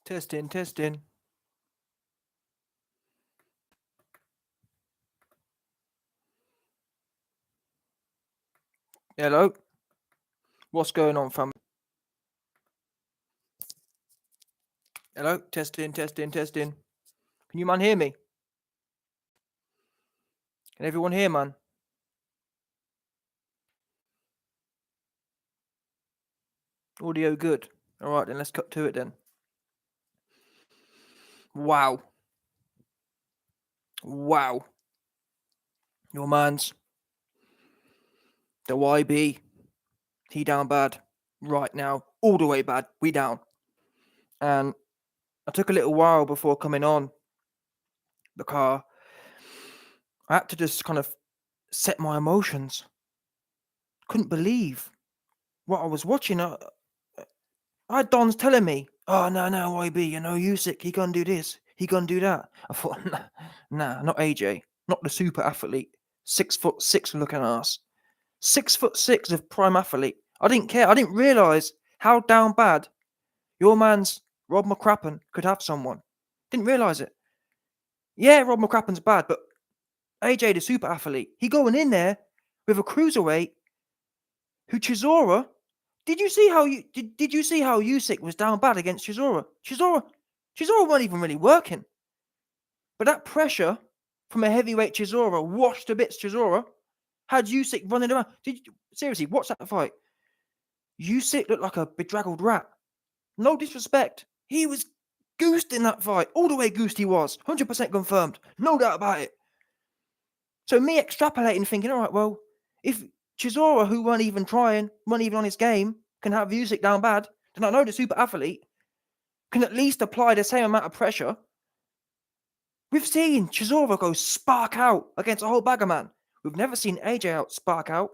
Testing, testing. Hello. What's going on, fam? Hello. Testing, testing, testing. Can you man hear me? Can everyone hear, man? Audio good. All right, then let's cut to it then. Wow. Wow. Your man's the YB. He down bad right now. All the way bad. We down. And I took a little while before coming on the car. I had to just kind of set my emotions. Couldn't believe what I was watching. I had Don's telling me, oh, no, YB, Usyk, he gonna do this, he gonna do that. I thought, nah, not AJ, not the super athlete, 6'6" looking ass, 6'6" of prime athlete. I didn't care. I didn't realise how down bad your man's Rob McCracken could have someone. Didn't realise it. Yeah, Rob McCracken's bad, but AJ, the super athlete, he going in there with a cruiserweight who Chisora. Did you see how Usyk was down bad against Chisora? Chisora weren't even really working. But that pressure from a heavyweight Chisora washed to bits Chisora. Had Usyk running around. Seriously, watch that fight. Usyk looked like a bedraggled rat. No disrespect. He was goosed in that fight. All the way goosed he was. 100% confirmed. No doubt about it. So me extrapolating, thinking, all right, well, if Chisora, who weren't even trying, weren't even on his game, can have Usyk down bad, then I know the super athlete can at least apply the same amount of pressure. We've seen Chisora go spark out against a whole bag of man. We've never seen AJ out spark out.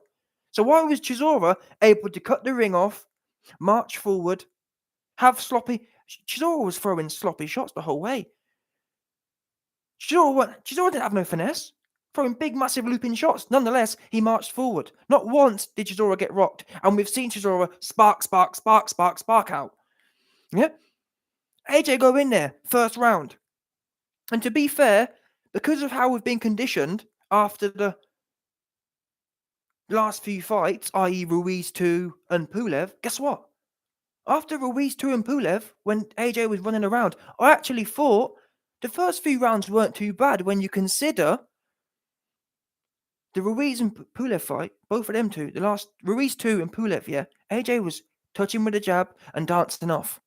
So why was Chisora able to cut the ring off, march forward, have sloppy... Chisora was throwing sloppy shots the whole way. Chisora didn't have no finesse. Throwing big, massive looping shots. Nonetheless, he marched forward. Not once did Chisora get rocked. And we've seen Chisora spark out. Yeah? AJ go in there, first round. And to be fair, because of how we've been conditioned after the last few fights, i.e. Ruiz 2 and Pulev, guess what? After Ruiz 2 and Pulev, when AJ was running around, I actually thought the first few rounds weren't too bad when you consider the Ruiz and Pulev fight, both of them two, the last Ruiz 2 and Pulev, yeah, AJ was touching with a jab and dancing off.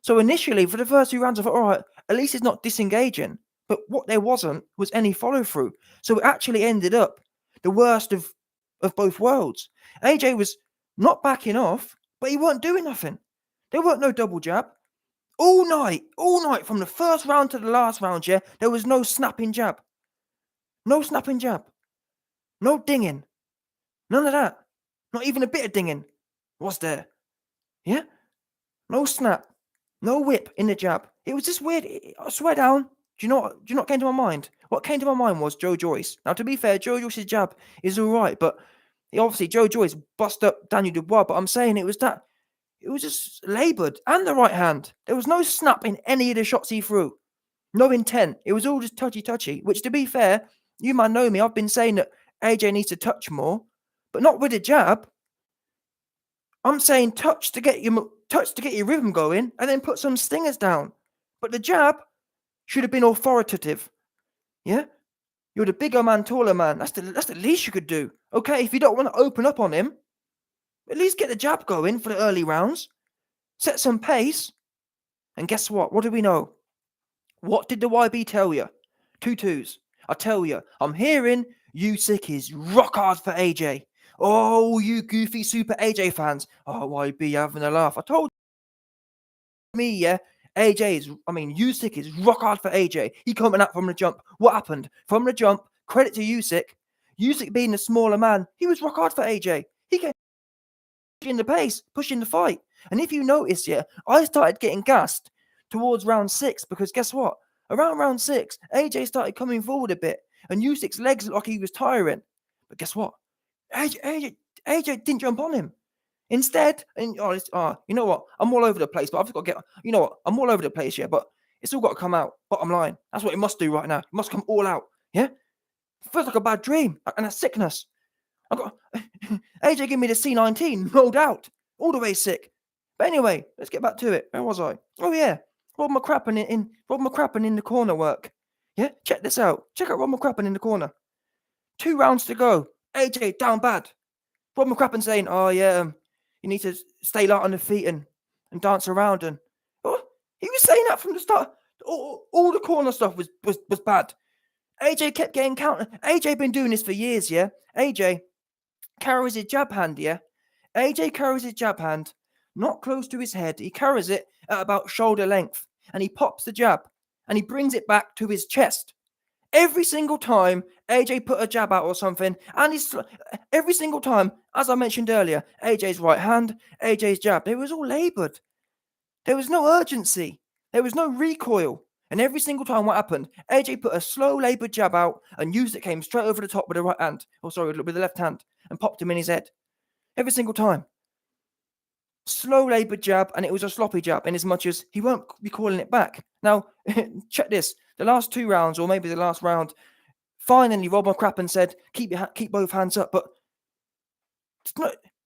So initially, for the first few rounds, I thought, all right, at least it's not disengaging. But what there wasn't was any follow-through. So it actually ended up the worst of both worlds. AJ was not backing off, but he weren't doing nothing. There weren't no double jab. All night, from the first round to the last round, yeah, there was no snapping jab. No snapping jab. No dinging. None of that. Not even a bit of dinging was there. Yeah? No snap. No whip in the jab. It was just weird. I swear down. Do you know what came to my mind? What came to my mind was Joe Joyce. Now, to be fair, Joe Joyce's jab is all right, but obviously Joe Joyce bust up Daniel Dubois, but I'm saying it was just laboured. And the right hand. There was no snap in any of the shots he threw. No intent. It was all just touchy, which, to be fair, you might know me. I've been saying that AJ needs to touch more, but not with a jab. I'm saying touch to get your rhythm going, and then put some stingers down. But the jab should have been authoritative. Yeah, you're the bigger man, taller man. That's the least you could do. Okay, if you don't want to open up on him, at least get the jab going for the early rounds. Set some pace. And guess what? What do we know? What did the YB tell you? 2-2s. I tell you, I'm hearing Usyk is rock hard for AJ. Oh, you goofy super AJ fans. Oh, YB having a laugh. I told me, yeah, Usyk is rock hard for AJ. He coming out from the jump. What happened? From the jump, credit to Usyk. Usyk being the smaller man, he was rock hard for AJ. He came pushing the pace, pushing the fight. And if you notice, yeah, I started getting gassed towards round 6 because guess what? Around round 6, AJ started coming forward a bit and Usyk's legs looked like he was tiring. But guess what? AJ didn't jump on him. Instead, and you know what? I'm all over the place, but I've got to get. You know what? I'm all over the place, yeah, but it's all got to come out. Bottom line, that's what it must do right now. It must come all out. Yeah, feels like a bad dream and a sickness. I got AJ give me the C19, no doubt, all the way sick. But anyway, let's get back to it. Where was I? Oh yeah, Rob McCrappen in the corner work. Yeah, check this out. Check out Rob McCrappen in the corner. 2 rounds to go. AJ down bad. Rob McCrappen saying, "Oh yeah, you need to stay light on the feet and dance around." And he was saying that from the start. All the corner stuff was bad. AJ kept getting countered. AJ been doing this for years, yeah. AJ carries his jab hand, yeah. AJ carries his jab hand not close to his head. He carries it at about shoulder length, and he pops the jab, and he brings it back to his chest. Every single time AJ put a jab out or something, and every single time, as I mentioned earlier, AJ's right hand, AJ's jab, they was all laboured. There was no urgency. There was no recoil. And every single time what happened, AJ put a slow laboured jab out and used it, came straight over the top with the right hand, with the left hand, and popped him in his head. Every single time. Slow laboured jab, and it was a sloppy jab, in as much as he won't be calling it back. Now, check this. The last 2 rounds, or maybe the last round, finally Rob McCrappen said, keep both hands up. But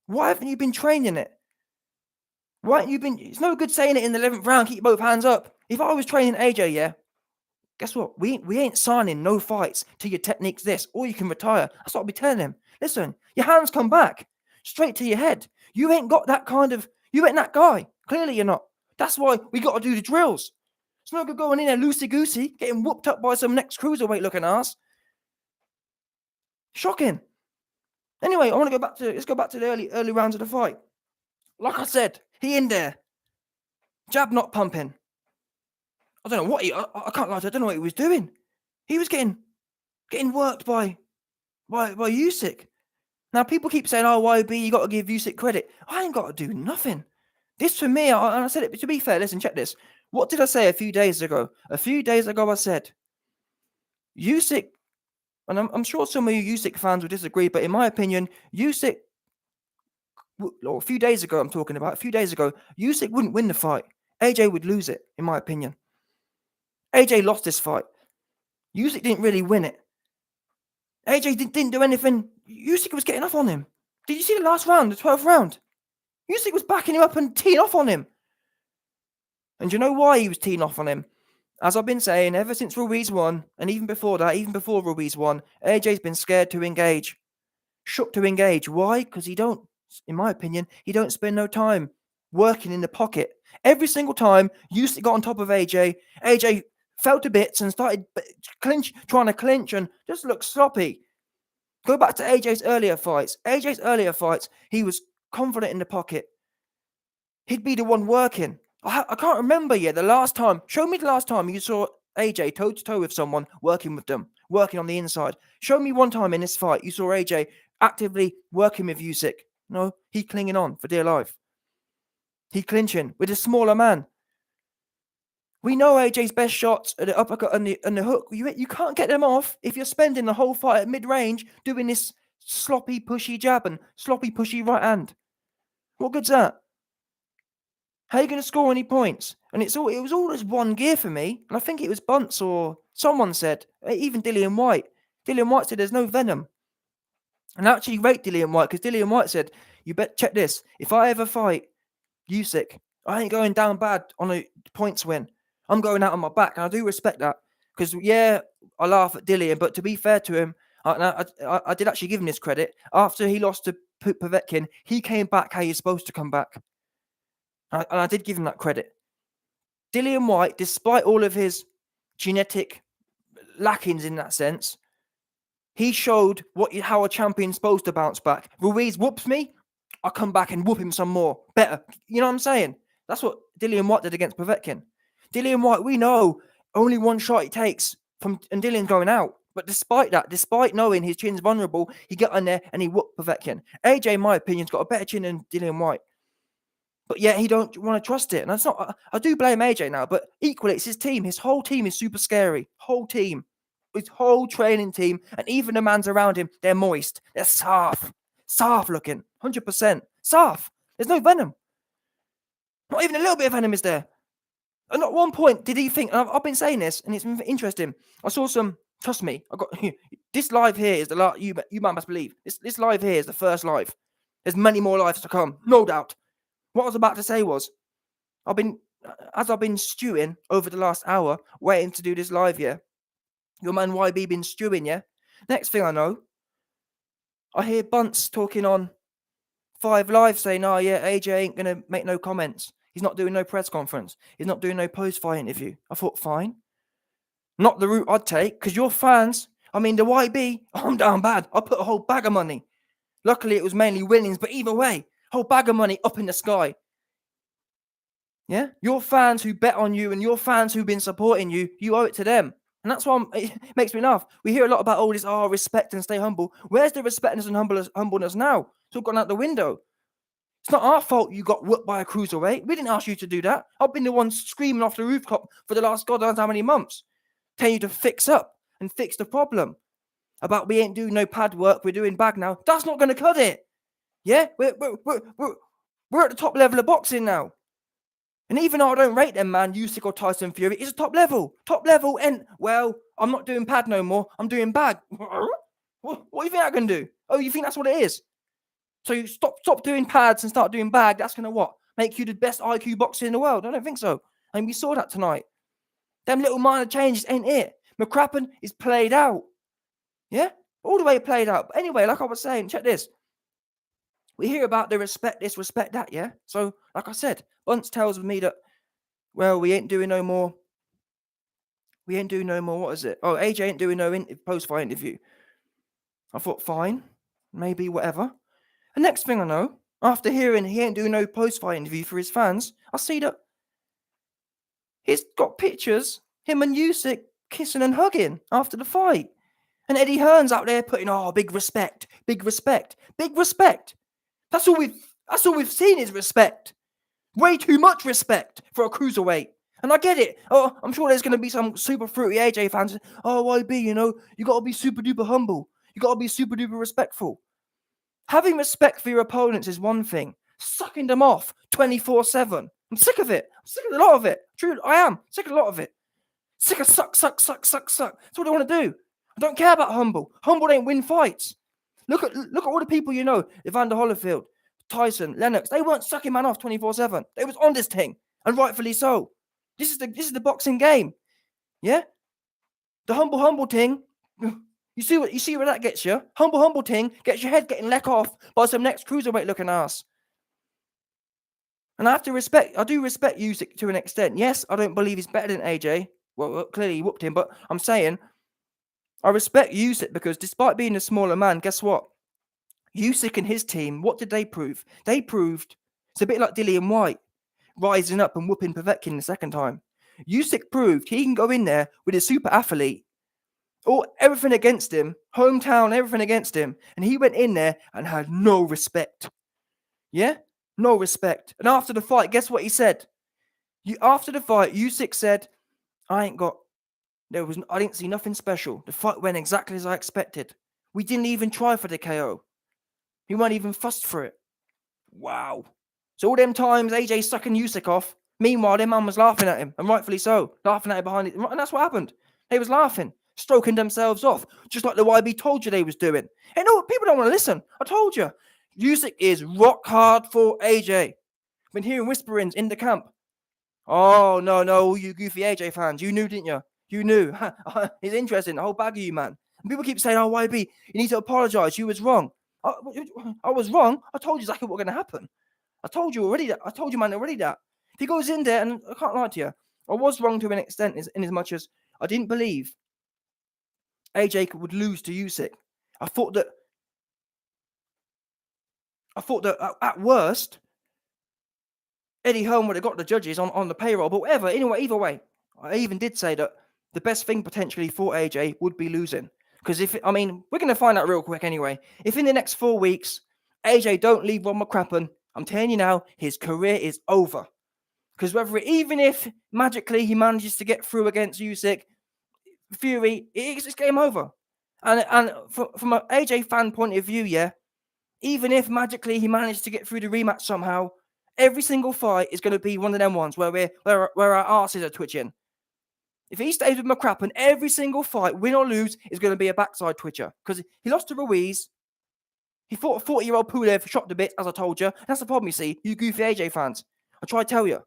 why haven't you been training it? Why haven't you been? It's no good saying it in the 11th round, keep both hands up. If I was training AJ, yeah, guess what? We ain't signing no fights till your technique's this, or you can retire. That's what I'll be telling him. Listen, your hands come back straight to your head. You ain't got that kind of. You ain't that guy. Clearly, you're not. That's why we got to do the drills. It's no good going in there loosey goosey, getting whooped up by some next cruiserweight looking ass. Shocking. Anyway, let's go back to the early rounds of the fight. Like I said, he in there. Jab not pumping. I don't know what I can't lie, I don't know what he was doing. He was getting worked by Usyk. Now people keep saying, "Oh, YB, you got to give Usyk credit." I ain't got to do nothing. This for me, and I said it to be fair. Listen, check this. What did I say a few days ago? A few days ago, I said Usyk, and I'm sure some of you Usyk fans will disagree, but in my opinion, Usyk, or a few days ago, Usyk wouldn't win the fight. AJ would lose it, in my opinion. AJ lost this fight. Usyk didn't really win it. AJ didn't do anything. Usyk was getting off on him. Did you see the last round, the 12th round? Usyk was backing him up and teeing off on him. And you know why he was teeing off on him? As I've been saying, ever since Ruiz won, and even before that, even before Ruiz won, AJ's been scared to engage. Shook to engage. Why? Because he don't, in my opinion, he don't spend no time working in the pocket. Every single time Usyk got on top of AJ fell to bits and started trying to clinch and just looked sloppy. Go back to AJ's earlier fights. He was confident in the pocket. He'd be the one working. I can't remember yet the last time. Show me the last time you saw AJ toe-to-toe with someone, working with them, working on the inside. Show me one time in this fight you saw AJ actively working with Usyk. No, he clinging on for dear life. He clinching with a smaller man. We know AJ's best shots are the uppercut and the hook. You can't get them off if you're spending the whole fight at mid-range doing this sloppy, pushy jab and sloppy, pushy right hand. What good's that? How are you going to score any points? And it was all as one gear for me. And I think it was Bunce or someone said, even Dillian White. Dillian White said there's no venom. And I actually rate Dillian White because Dillian White said, you bet, check this. If I ever fight Usyk, I ain't going down bad on a points win. I'm going out on my back. And I do respect that. Because, yeah, I laugh at Dillian. But to be fair to him, I did actually give him this credit. After he lost to Povetkin, he came back how he's supposed to come back. And I did give him that credit. Dillian White, despite all of his genetic lackings in that sense, he showed how a champion's supposed to bounce back. Ruiz whoops me, I'll come back and whoop him some more. Better. You know what I'm saying? That's what Dillian White did against Povetkin. Dillian White, we know only one shot he takes and Dillian's going out. But despite that, despite knowing his chin's vulnerable, he got in there and he whooped Povetkin. AJ, in my opinion, has got a better chin than Dillian White. But yet he don't want to trust it. And that's not. I do blame AJ now, but equally it's his team. His whole team is super scary. Whole team. His whole training team. And even the mans around him, they're moist. They're soft. Soft looking. 100%. Soft. There's no venom. Not even a little bit of venom is there. And at one point did he think, and I've been saying this, and it's interesting. I saw some, trust me, I got this live here is the last, you might must believe. This live here is the first live. There's many more lives to come, no doubt. What I was about to say was, I've been stewing over the last hour, waiting to do this live, yeah. Your man YB been stewing, yeah. Next thing I know, I hear Bunce talking on 5 Live saying, "Oh yeah, AJ ain't gonna make no comments. He's not doing no press conference. He's not doing no post-fight interview." I thought, fine, not the route I'd take, because your fans. I mean, the YB, I'm down bad. I put a whole bag of money. Luckily, it was mainly winnings, but either way, whole bag of money up in the sky. Yeah, your fans who bet on you and your fans who've been supporting you, you owe it to them. And that's why it makes me laugh. We hear a lot about all this, respect and stay humble. Where's the respectness and humbleness now? It's all gone out the window. It's not our fault you got whooped by a cruiserweight. We didn't ask you to do that. I've been the one screaming off the rooftop for the last God knows how many months, telling you to fix up and fix the problem. About we ain't doing no pad work, we're doing bag now. That's not going to cut it. Yeah, we're at the top level of boxing now. And even though I don't rate them, man, Usyk or Tyson Fury, it's a top level. And, well, I'm not doing pad no more. I'm doing bag. What do you think I can do? Oh, you think that's what it is? So you stop doing pads and start doing bag. That's going to what? Make you the best IQ boxer in the world? I don't think so. And we saw that tonight. Them little minor changes ain't it. McCracken is played out. Yeah? All the way played out. But anyway, like I was saying, check this. We hear about the respect this, respect that, yeah? So, like I said, Bunce tells me that, well, we ain't doing no more, what is it? Oh, AJ ain't doing no post-fight interview. I thought, fine, maybe whatever. The next thing I know, after hearing he ain't doing no post-fight interview for his fans, I see that he's got pictures, him and Usyk kissing and hugging after the fight. And Eddie Hearn's out there putting, big respect. That's all we've seen is respect. Way too much respect for a cruiserweight. And I get it. Oh, I'm sure there's going to be some super fruity AJ fans. Oh, YB, you got to be super duper humble. You got to be super duper respectful. Having respect for your opponents is one thing. Sucking them off 24/7. I'm sick of it. I'm sick of a lot of it. True, I am. Sick of a lot of it. Sick of suck. That's what I want to do. I don't care about humble. Humble ain't win fights. Look at all the people you know. Evander Holyfield, Tyson, Lennox. They weren't sucking man off 24/7. They was on this thing, and rightfully so. This is the boxing game. Yeah? The humble thing. You see where that gets you? Humble thing gets your head getting let off by some next cruiserweight looking ass. And I do respect Usyk to an extent. Yes, I don't believe he's better than AJ. Well, clearly he whooped him, but I'm saying I respect Usyk because despite being a smaller man, guess what? Usyk and his team, what did they prove? They proved it's a bit like Dillian White rising up and whooping Povetkin the second time. Usyk proved he can go in there with a super athlete, everything against him, hometown, everything against him, and he went in there and had no respect. Yeah? No respect. And after the fight, guess what he said? After the fight, Usyk said, I didn't see nothing special. The fight went exactly as I expected. We didn't even try for the KO. We weren't even fussed for it. Wow. So all them times AJ sucking Usyk off, meanwhile, their man was laughing at him, and rightfully so. Laughing at him behind it. And that's what happened. They was laughing, stroking themselves off, just like the YB told you they was doing. Hey, no, people don't want to listen. I told you. Usyk is rock hard for AJ. Been hearing whisperings in the camp. Oh, no, you goofy AJ fans. You knew, didn't you? You knew. It's interesting. The whole bag of you, man. And people keep saying, YB, you need to apologize. You was wrong. I was wrong. I told you exactly what was going to happen. I told you already that. If he goes in there, and I can't lie to you, I was wrong to an extent in as much as I didn't believe AJ would lose to Usyk. I thought that at worst, Eddie Hearn would have got the judges on the payroll, but whatever. Anyway, either way, I even did say that the best thing potentially for AJ would be losing. Because we're going to find out real quick anyway. If in the next 4 weeks, AJ don't leave Ron McCracken, I'm telling you now, his career is over. Because even if magically he manages to get through against Usyk, Fury, it's game over. And from an AJ fan point of view, yeah, Even if magically he managed to get through the rematch somehow, every single fight is going to be one of them ones where our asses are twitching. If he stays with McCrappen, every single fight, win or lose, is going to be a backside twitcher. Because he lost to Ruiz. He fought a 40-year-old Pulev, shot to bits, as I told you. That's the problem, you see, you goofy AJ fans. I try to tell you.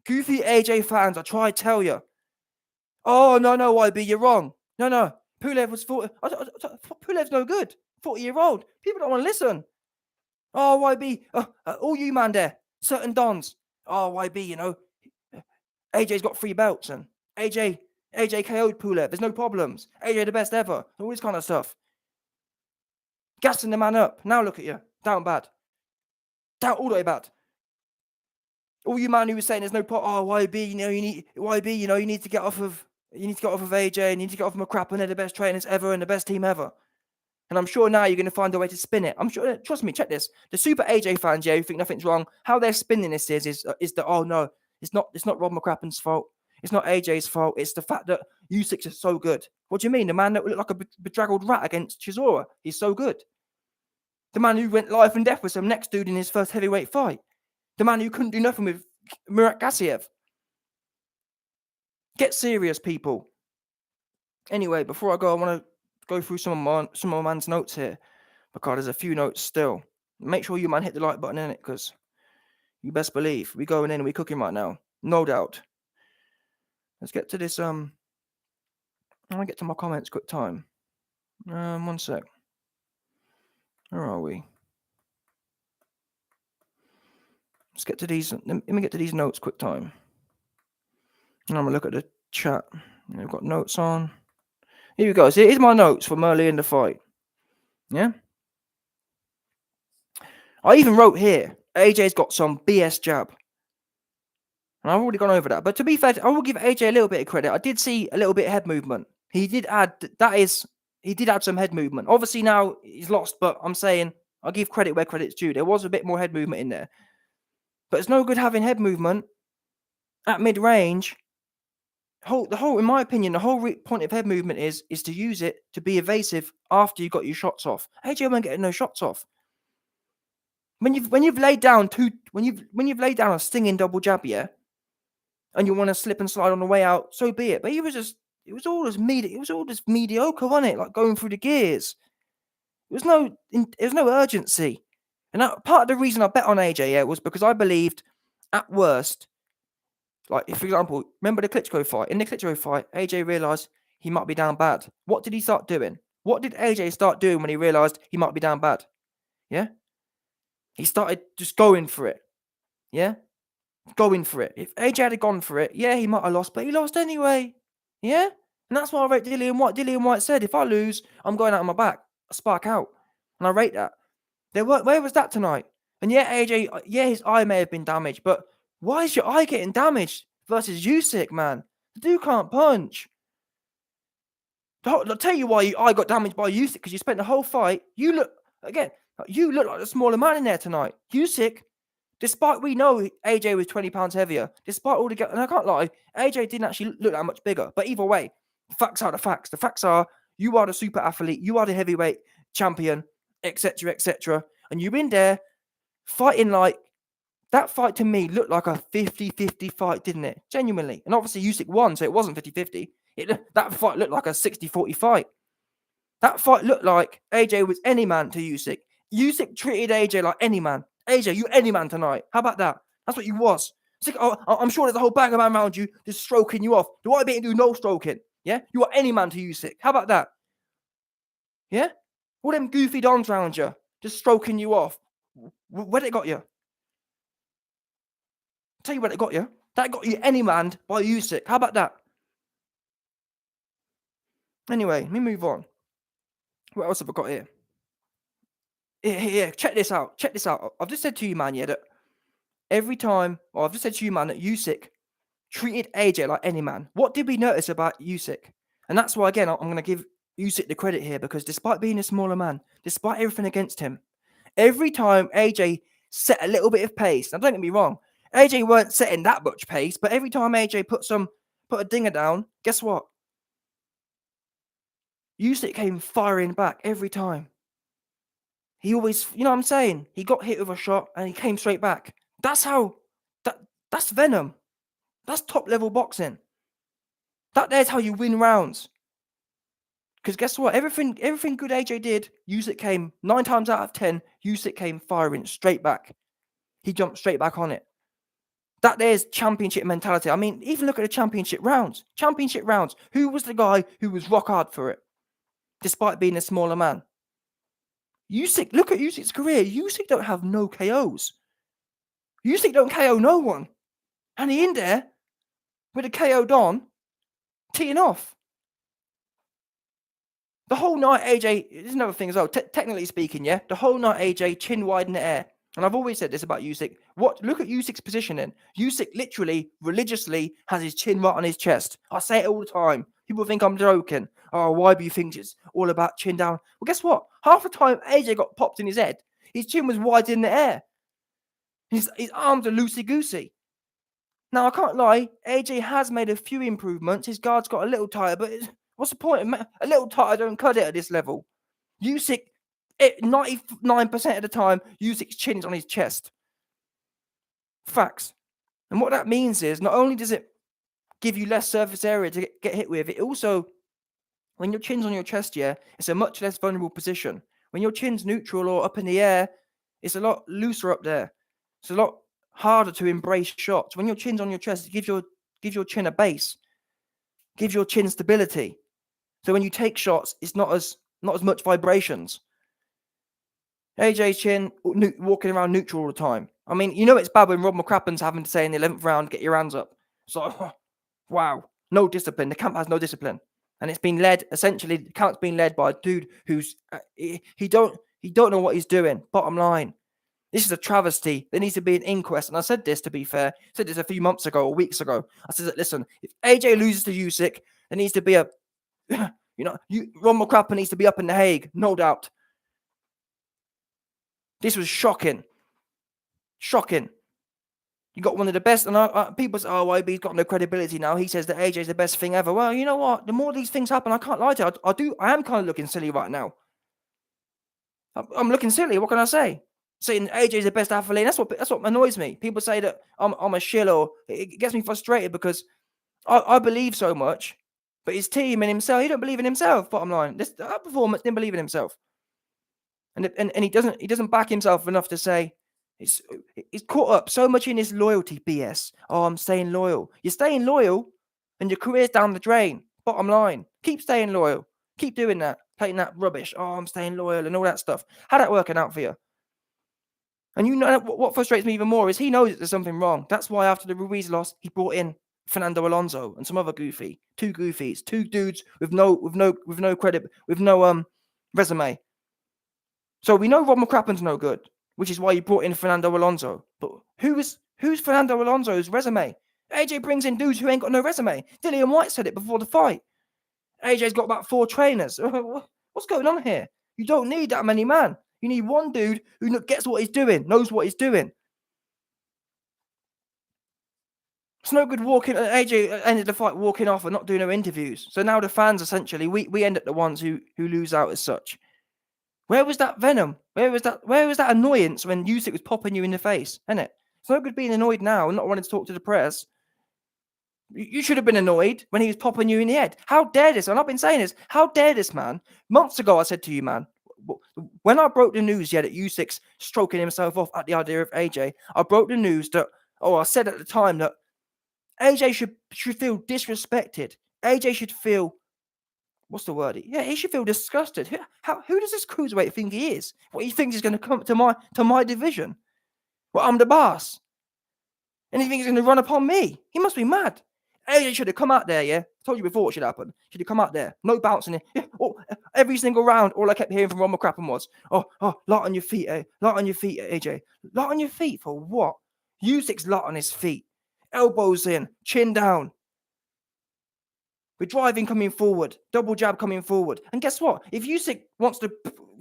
Goofy AJ fans, I try to tell you. Oh, no, YB, you're wrong. No. Pulev was 40. Pulev's no good. 40-year-old. People don't want to listen. Oh, YB, all you man there, certain dons. Oh, YB, AJ's got 3 belts and AJ KO'd Pulev. There's no problems. AJ the best ever. All this kind of stuff. Gassing the man up. Now look at you. Down bad. Down all the way bad. All you man who was saying there's no oh, YB, you need to get off of AJ, you need to get off of McCrappen. They're the best trainers ever and the best team ever. And I'm sure now you're going to find a way to spin it. I'm sure, trust me, check this. The super AJ fans, who think nothing's wrong, how they're spinning this is that, oh no, it's not Rob McCrappen's fault. It's not AJ's fault. It's the fact that Usyk is so good. What do you mean? The man that looked like a bedraggled rat against Chisora. He's so good. The man who went life and death with some next dude in his first heavyweight fight. The man who couldn't do nothing with Murat Gassiev. Get serious, people. Anyway, before I go, I want to go through some of my man's notes here, because there's a few notes still. Make sure you man hit the like button in it, because you best believe we going in and we cooking right now, no doubt. Let's get to this. I want to get to my comments quick time. 1 sec. Where are we? Let's get to these. Let me get to these notes quick time. And I'm gonna look at the chat. We've got notes on. Here we go. So here's my notes from early in the fight. Yeah. I even wrote here, AJ's got some BS jab. And I've already gone over that. But to be fair, I will give AJ a little bit of credit. I did see a little bit of head movement. He did add some head movement. Obviously now he's lost, but I'm saying I'll give credit where credit's due. There was a bit more head movement in there. But it's no good having head movement at mid-range. In my opinion, the whole point of head movement is to use it to be evasive after you got your shots off. AJ won't get no shots off. When you've laid down a stinging double jab, yeah, and you want to slip and slide on the way out, so be it. But it was all just mediocre, wasn't it? Like going through the gears. There was no urgency. And part of the reason I bet on AJ was because I believed, at worst, like, if, for example, remember the Klitschko fight? In the Klitschko fight, AJ realised he might be down bad. What did he start doing? What did AJ start doing when he realised he might be down bad? Yeah? He started just going for it. Yeah? Going for it. If AJ had gone for it, yeah, he might have lost, but he lost anyway. Yeah? And that's why I rate Dillian White. Dillian White said, if I lose, I'm going out on my back. I spark out. And I rate that. Where was that tonight? And yeah, AJ, his eye may have been damaged, but why is your eye getting damaged versus Usyk, man? The dude can't punch. I'll tell you why your eye got damaged by Usyk, because you spent the whole fight. You look like the smaller man in there tonight. Usyk, despite we know AJ was 20 pounds heavier, despite all the... And I can't lie, AJ didn't actually look that much bigger. But either way, the facts are the facts. The facts are, you are the super athlete. You are the heavyweight champion, etc., etc. And you're in there fighting like... That fight to me looked like a 50-50 fight, didn't it? Genuinely. And obviously Usyk won, so it wasn't 50-50. That fight looked like a 60-40 fight. That fight looked like AJ was any man to Usyk. Usyk treated AJ like any man. AJ, you any man tonight. How about that? That's what you was. I'm sure there's a whole bag of man around you just stroking you off. Do I bet you do no stroking? Yeah? You are any man to Usyk. How about that? Yeah? All them goofy dons around you just stroking you off. Where'd it got you? Tell you what it got you. That got you any man by Usyk. How about that? Anyway, let me move on. What else have I got here? Here, check this out. Check this out. I've just said to you, man, that I've just said to you, man, that Usyk treated AJ like any man. What did we notice about Usyk? And that's why, again, I'm going to give Usyk the credit here, because despite being a smaller man, despite everything against him, every time AJ set a little bit of pace, now don't get me wrong, AJ weren't setting that much pace, but every time AJ put a dinger down, guess what? Usyk came firing back every time. He always, you know what I'm saying? He got hit with a shot and he came straight back. That's how, that that's venom. That's top level boxing. There's how you win rounds. Because guess what? Everything good AJ did, Usyk came 9 times out of 10. Usyk came firing straight back. He jumped straight back on it. There's championship mentality. I mean, even look at the championship rounds. Championship rounds. Who was the guy who was rock hard for it, despite being a smaller man? Usyk. Look at Usyk's career. Usyk don't have no KOs. Usyk don't KO no one, and he in there with a KO Don, teeing off. The whole night, AJ, there's another thing as well. Technically speaking, yeah, the whole night, AJ, chin wide in the air. And I've always said this about Usyk. Look at Usyk's positioning. Usyk literally, religiously has his chin right on his chest. I say it all the time. People think I'm joking. Oh, why do you think it's all about chin down? Well, guess what? Half the time AJ got popped in his head, his chin was wide in the air. His arms are loosey-goosey. Now, I can't lie, AJ has made a few improvements. His guard's got a little tighter, but what's the point? A little tighter don't cut it at this level. Usyk, 99% of the time, Usyk's chin is on his chest. Facts. And what that means is, not only does it give you less surface area to get hit with, it also, when your chin's on your chest, yeah, it's a much less vulnerable position. When your chin's neutral or up in the air, it's a lot looser up there. It's a lot harder to embrace shots. When your chin's on your chest, it gives your chin a base, gives your chin stability. So when you take shots, it's not as much vibrations. AJ's chin walking around neutral all the time. I mean, you know it's bad when Rob McCrappen's having to say in the 11th round, get your hands up. So, wow, no discipline. The camp has no discipline, and it's been led essentially. The camp's been led by a dude who's he don't know what he's doing. Bottom line. This is a travesty. There needs to be an inquest. And I said this, to be fair. I said this a few months ago or weeks ago. I said, listen, if AJ loses to Usyk, there needs to be Ron McCrappen needs to be up in The Hague, no doubt. This was shocking. Shocking. You got one of the best, and people say, oh, YB's got no credibility now. He says that AJ's the best thing ever. Well, you know what? The more these things happen, I can't lie to you. I am kind of looking silly right now. I'm looking silly. What can I say? Saying AJ's the best athlete. That's what annoys me. People say that I'm a shill, or it gets me frustrated because I believe so much, but his team and himself, he don't believe in himself. Bottom line, that performance didn't believe in himself, and he doesn't back himself enough to say he's caught up so much in his loyalty BS. Oh, I'm staying loyal. You're staying loyal, and your career's down the drain. Bottom line, keep staying loyal. Keep doing that, playing that rubbish. Oh, I'm staying loyal and all that stuff. How's that working out for you? And you know what frustrates me even more is he knows that there's something wrong. That's why after the Ruiz loss, he brought in Fernando Alonso and some other two goofies, two dudes with no credit, with no resume. So we know Rob McCrappen's no good, which is why he brought in Fernando Alonso. But who's Fernando Alonso's resume? AJ brings in dudes who ain't got no resume. Dillian White said it before the fight. AJ's got about 4 trainers. What's going on here? You don't need that many, man. You need one dude who gets what he's doing, knows what he's doing. It's no good AJ ended the fight walking off and not doing no interviews. So now the fans, essentially, we end up the ones who lose out as such. Where was that venom? Where was that annoyance when Usyk was popping you in the face, isn't it? It's no good being annoyed now and not wanting to talk to the press. You should have been annoyed when he was popping you in the head. How dare this? And I've been saying this. How dare this, man? Months ago, I said to you, man, when I broke the news, that Usyk's stroking himself off at the idea of AJ, I broke the news that, I said at the time that AJ should feel disrespected. AJ should feel, what's the word? Yeah, he should feel disgusted. Who does this cruiserweight think he is? What he thinks is going to come to my division? Well, I'm the boss. And he thinks he's going to run upon me. He must be mad. AJ should have come out there, yeah? I told you before what should happen. Should have come out there. No bouncing in. Yeah. Every single round, all I kept hearing from Ron McCrappen was, light on your feet, Light on your feet, AJ. Light on your feet for what? Usyk's light on his feet. Elbows in, chin down. We're driving coming forward. Double jab coming forward. And guess what? If Usyk wants to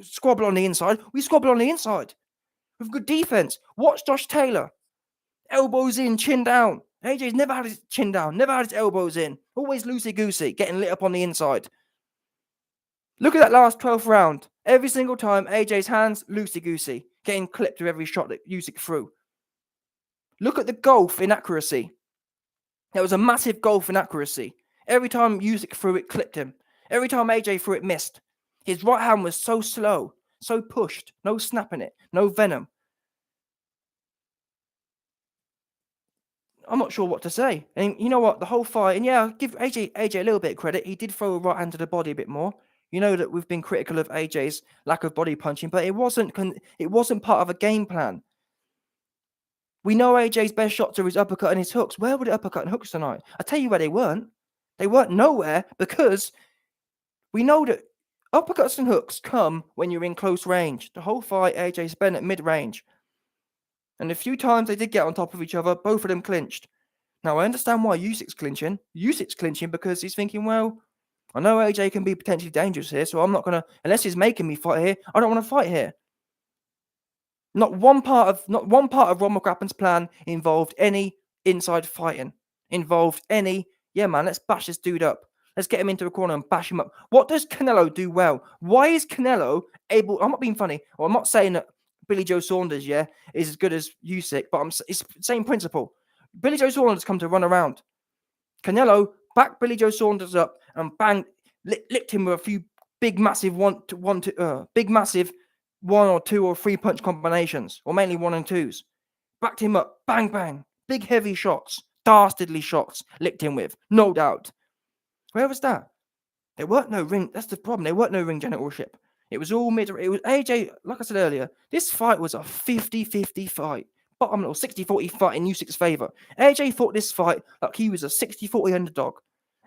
squabble on the inside, we squabble on the inside. With good defense. Watch Josh Taylor. Elbows in, chin down. AJ's never had his chin down, never had his elbows in. Always loosey-goosey, getting lit up on the inside. Look at that last 12th round. Every single time, AJ's hands loosey-goosey, getting clipped with every shot that Usyk threw. Look at the gulf in accuracy. There was a massive gulf in accuracy. Every time Usyk threw it, clipped him. Every time AJ threw it, missed. His right hand was so slow, so pushed, no snapping it, no venom. I'm not sure what to say. And you know what? The whole fight, and yeah, I'll give AJ a little bit of credit. He did throw a right hand to the body a bit more. You know that we've been critical of AJ's lack of body punching, but it wasn't part of a game plan. We know AJ's best shots are his uppercut and his hooks. Where were the uppercut and hooks tonight? I tell you where they weren't. They weren't nowhere, because we know that uppercuts and hooks come when you're in close range. The whole fight, AJ spent at mid-range. And the few times they did get on top of each other, both of them clinched. Now, I understand why Usyk's clinching. Usyk's clinching because he's thinking, well, I know AJ can be potentially dangerous here, so I'm not going to, unless he's making me fight here, I don't want to fight here. Not one part of Ron McGrappen's plan involved any inside fighting. Involved any, yeah, man, let's bash this dude up. Let's get him into a corner and bash him up. What does Canelo do well? Why is Canelo able, I'm not being funny, or I'm not saying that Billy Joe Saunders, yeah, is as good as Usyk, but it's the same principle. Billy Joe Saunders come to run around. Canelo backed Billy Joe Saunders up and banged, licked him with a few big, massive one or two or three punch combinations, or mainly 1 and 2s. Backed him up, bang, bang, big heavy shots, dastardly shots, licked him with, no doubt. Where was that? There weren't no ring. That's the problem. There weren't no ring generalship. It was all mid. It was AJ. Like I said earlier, this fight was a 50-50 fight. Bottom little 60-40 fight in Usyk's favor. AJ fought this fight like he was a 60-40 underdog.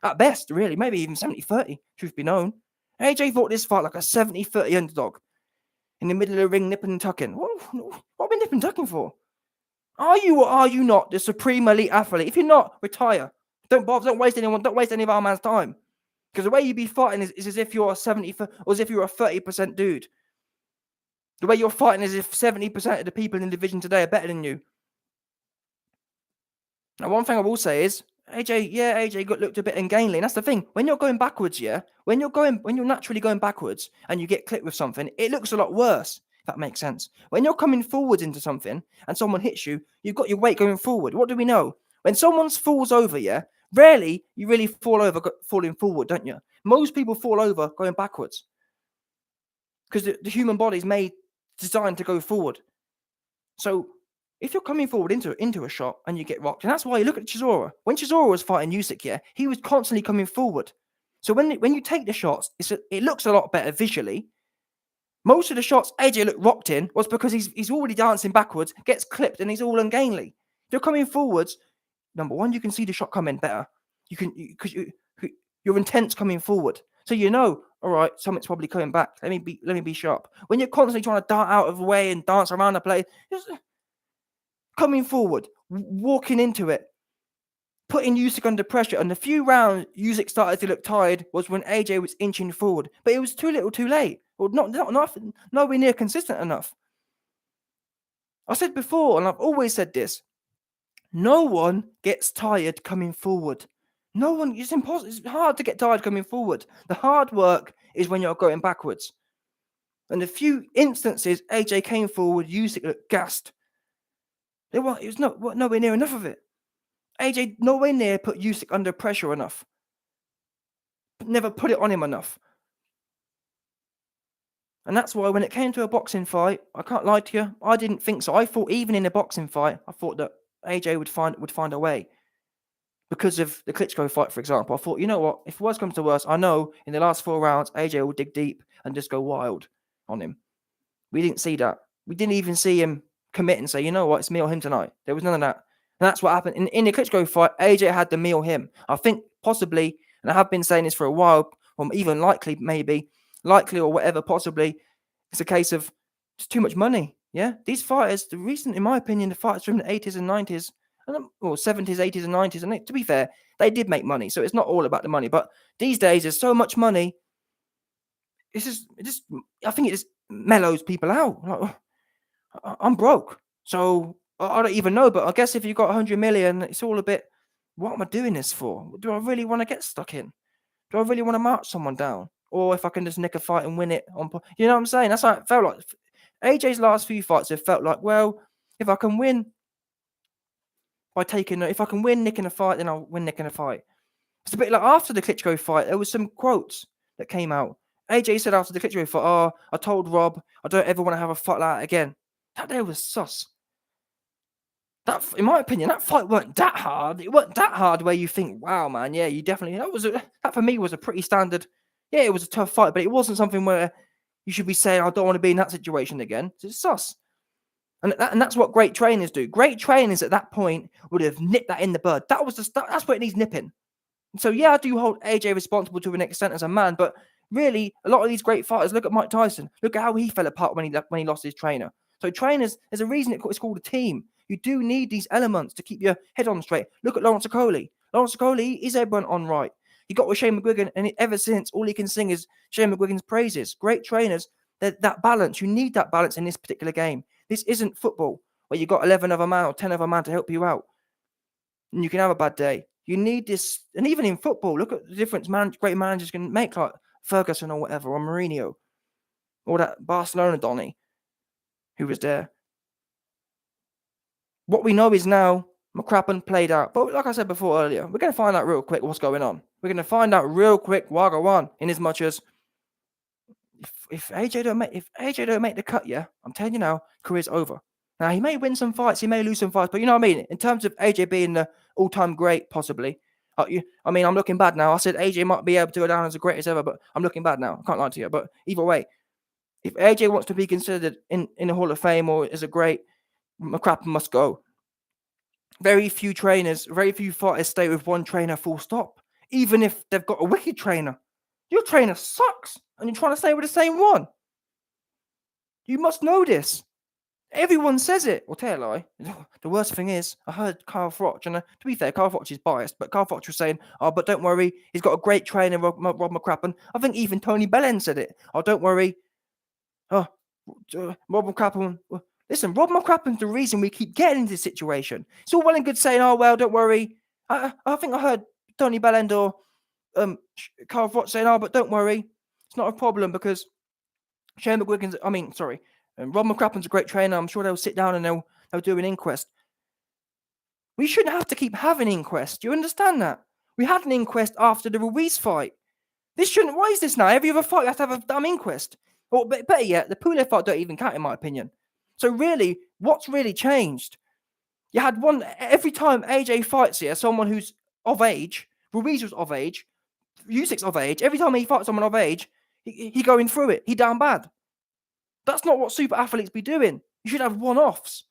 At best, really, maybe even 70-30, truth be known. AJ fought this fight like a 70-30 underdog. In the middle of the ring, nipping and tucking. What are we nipping and tucking for? Are you or are you not the supreme elite athlete? If you're not, retire. Don't bother. Don't waste any of our man's time. Because the way you be fighting is as if you're a 70 or as if you're a 30% dude. The way you're fighting is as if 70% of the people in the division today are better than you. Now, one thing I will say is, AJ looked a bit ungainly. And that's the thing. When you're going backwards, when you're naturally going backwards and you get clipped with something, it looks a lot worse. If that makes sense. When you're coming forwards into something and someone hits you, you've got your weight going forward. What do we know? When someone falls over, rarely you really fall over falling forward, don't you? Most people fall over going backwards. Because the human body is designed to go forward. So if you're coming forward into a shot and you get rocked, and that's why you look at Chisora. When Chisora was fighting Usyk, he was constantly coming forward. So when you take the shots, it looks a lot better visually. Most of the shots AJ looked rocked in was because he's already dancing backwards, gets clipped, and he's all ungainly. If you're coming forwards, number one, you can see the shot coming better. Because your intent's coming forward, so you know, all right, something's probably coming back. Let me be sharp. When you're constantly trying to dart out of the way and dance around the place, just coming forward, walking into it, putting Usyk under pressure. And the few rounds Usyk started to look tired was when AJ was inching forward, but it was too little, too late, or not enough, nowhere near consistent enough. I said before, and I've always said this: no one gets tired coming forward. No one. It's impossible. It's hard to get tired coming forward. The hard work is when you're going backwards. And the few instances AJ came forward, Usyk looked gassed. It was nowhere near enough of it. AJ nowhere near put Usyk under pressure enough. Never put it on him enough. And that's why when it came to a boxing fight, I can't lie to you, I didn't think so. I thought even in a boxing fight, I thought that AJ would find a way. Because of the Klitschko fight, for example, I thought, you know what? If worse comes to worse, I know in the last 4 rounds, AJ will dig deep and just go wild on him. We didn't see that. We didn't even see him commit and say, you know what? It's me or him tonight. There was none of that. And that's what happened. In the Klitschko fight, AJ had to me or him. I think possibly, and I have been saying this for a while, or even likely or whatever, possibly, it's a case of it's too much money. Yeah? These fighters, in my opinion, the fighters from the 80s and 90s, or 70s, 80s, and 90s. And to be fair, they did make money, so it's not all about the money. But these days, there's so much money. I think it just mellows people out. Like, I'm broke, so I don't even know. But I guess if you've got 100 million, it's all a bit. What am I doing this for? Do I really want to get stuck in? Do I really want to march someone down? or if I can just nick a fight and win it on. You know what I'm saying? That's how it felt like. AJ's last few fights, it felt like, well, if I can win if I can win nicking a fight, then I'll win nicking a fight. It's a bit like after the Klitschko fight, there was some quotes that came out. AJ said after the Klitschko fight, "Oh, I told Rob I don't ever want to have a fight like that again." That day was sus. That, in my opinion, that fight weren't that hard. It wasn't that hard where you think, "Wow, man, yeah, you definitely." That for me was a pretty standard. Yeah, it was a tough fight, but it wasn't something where you should be saying, "I don't want to be in that situation again." It's sus. And that's what great trainers do. Great trainers at that point would have nipped that in the bud. That's what it needs nipping. So yeah, I do hold AJ responsible to an extent as a man, but really, a lot of these great fighters. Look at Mike Tyson. Look at how he fell apart when he lost his trainer. So trainers, there's a reason it's called a team. You do need these elements to keep your head on straight. Look at Lawrence Okoli. Lawrence Okoli is everyone on right. He got with Shane McGuigan, and ever since, all he can sing is Shane McGuigan's praises. Great trainers, that balance. You need that balance in this particular game. This isn't football where you got 11 of a man or 10 of a man to help you out, and you can have a bad day. You need this, and even in football, look at the difference great managers can make, like Ferguson or whatever, or Mourinho, or that Barcelona Donny, who was there. What we know is now McCrappen played out, but like I said before earlier, we're going to find out real quick what's going on. We're going to find out real quick Wagawan, in as much as if AJ don't make the cut, yeah, I'm telling you now, career's over. Now he may win some fights, he may lose some fights, but you know what I mean. In terms of AJ being the all-time great, possibly. I mean, I'm looking bad now. I said AJ might be able to go down as the greatest ever, but I'm looking bad now. I can't lie to you. But either way, if AJ wants to be considered in the Hall of Fame or as a great, McCrappen must go. Very few fighters stay with one trainer full stop, even if they've got a wicked trainer. Your trainer sucks, and you're trying to stay with the same one. You must know this. Everyone says it. Well, tell a lie. The worst thing is, I heard Carl Froch, and to be fair, Carl Froch is biased, but Carl Froch was saying, "Oh, but don't worry, he's got a great trainer, Rob McCrappen." I think even Tony Bellend said it. "Oh, don't worry. Oh, Rob McCrappen." Listen, Rob McCrappen's the reason we keep getting into this situation. It's all well and good saying, "Oh, well, don't worry." I think I heard Tony Bellend or Carl Froch saying, "Oh, but don't worry, it's not a problem because Shane McGuigan's." And Rob McCrappen's a great trainer. I'm sure they'll sit down and they'll do an inquest. We shouldn't have to keep having inquests. Do you understand that? We had an inquest after the Ruiz fight. Why is this now? Every other fight you have to have a damn inquest. Or better yet, the Pulev fight don't even count in my opinion. So really, what's really changed? You had one, every time AJ fights here, someone who's of age, Ruiz was of age, Usyk's of age, every time he fights someone of age, he going through it. He down bad. That's not what super athletes be doing. You should have one-offs.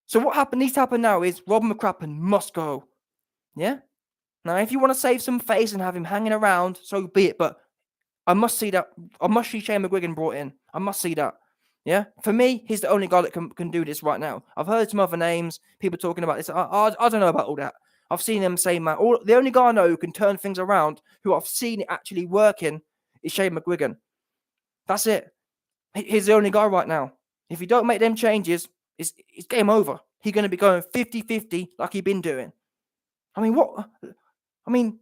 So what needs to happen now is Rob McCrappen must go. Yeah? Now, if you want to save some face and have him hanging around, so be it. But I must see that. I must see Shane McGuigan brought in. I must see that. Yeah? For me, he's the only guy that can do this right now. I've heard some other names, people talking about this. I don't know about all that. I've seen them say, man, the only guy I know who can turn things around, who I've seen it actually working, is Shane McGuigan. That's it. He's the only guy right now. If you don't make them changes, it's game over. He's going to be going 50-50 like he's been doing. I mean, what? I mean,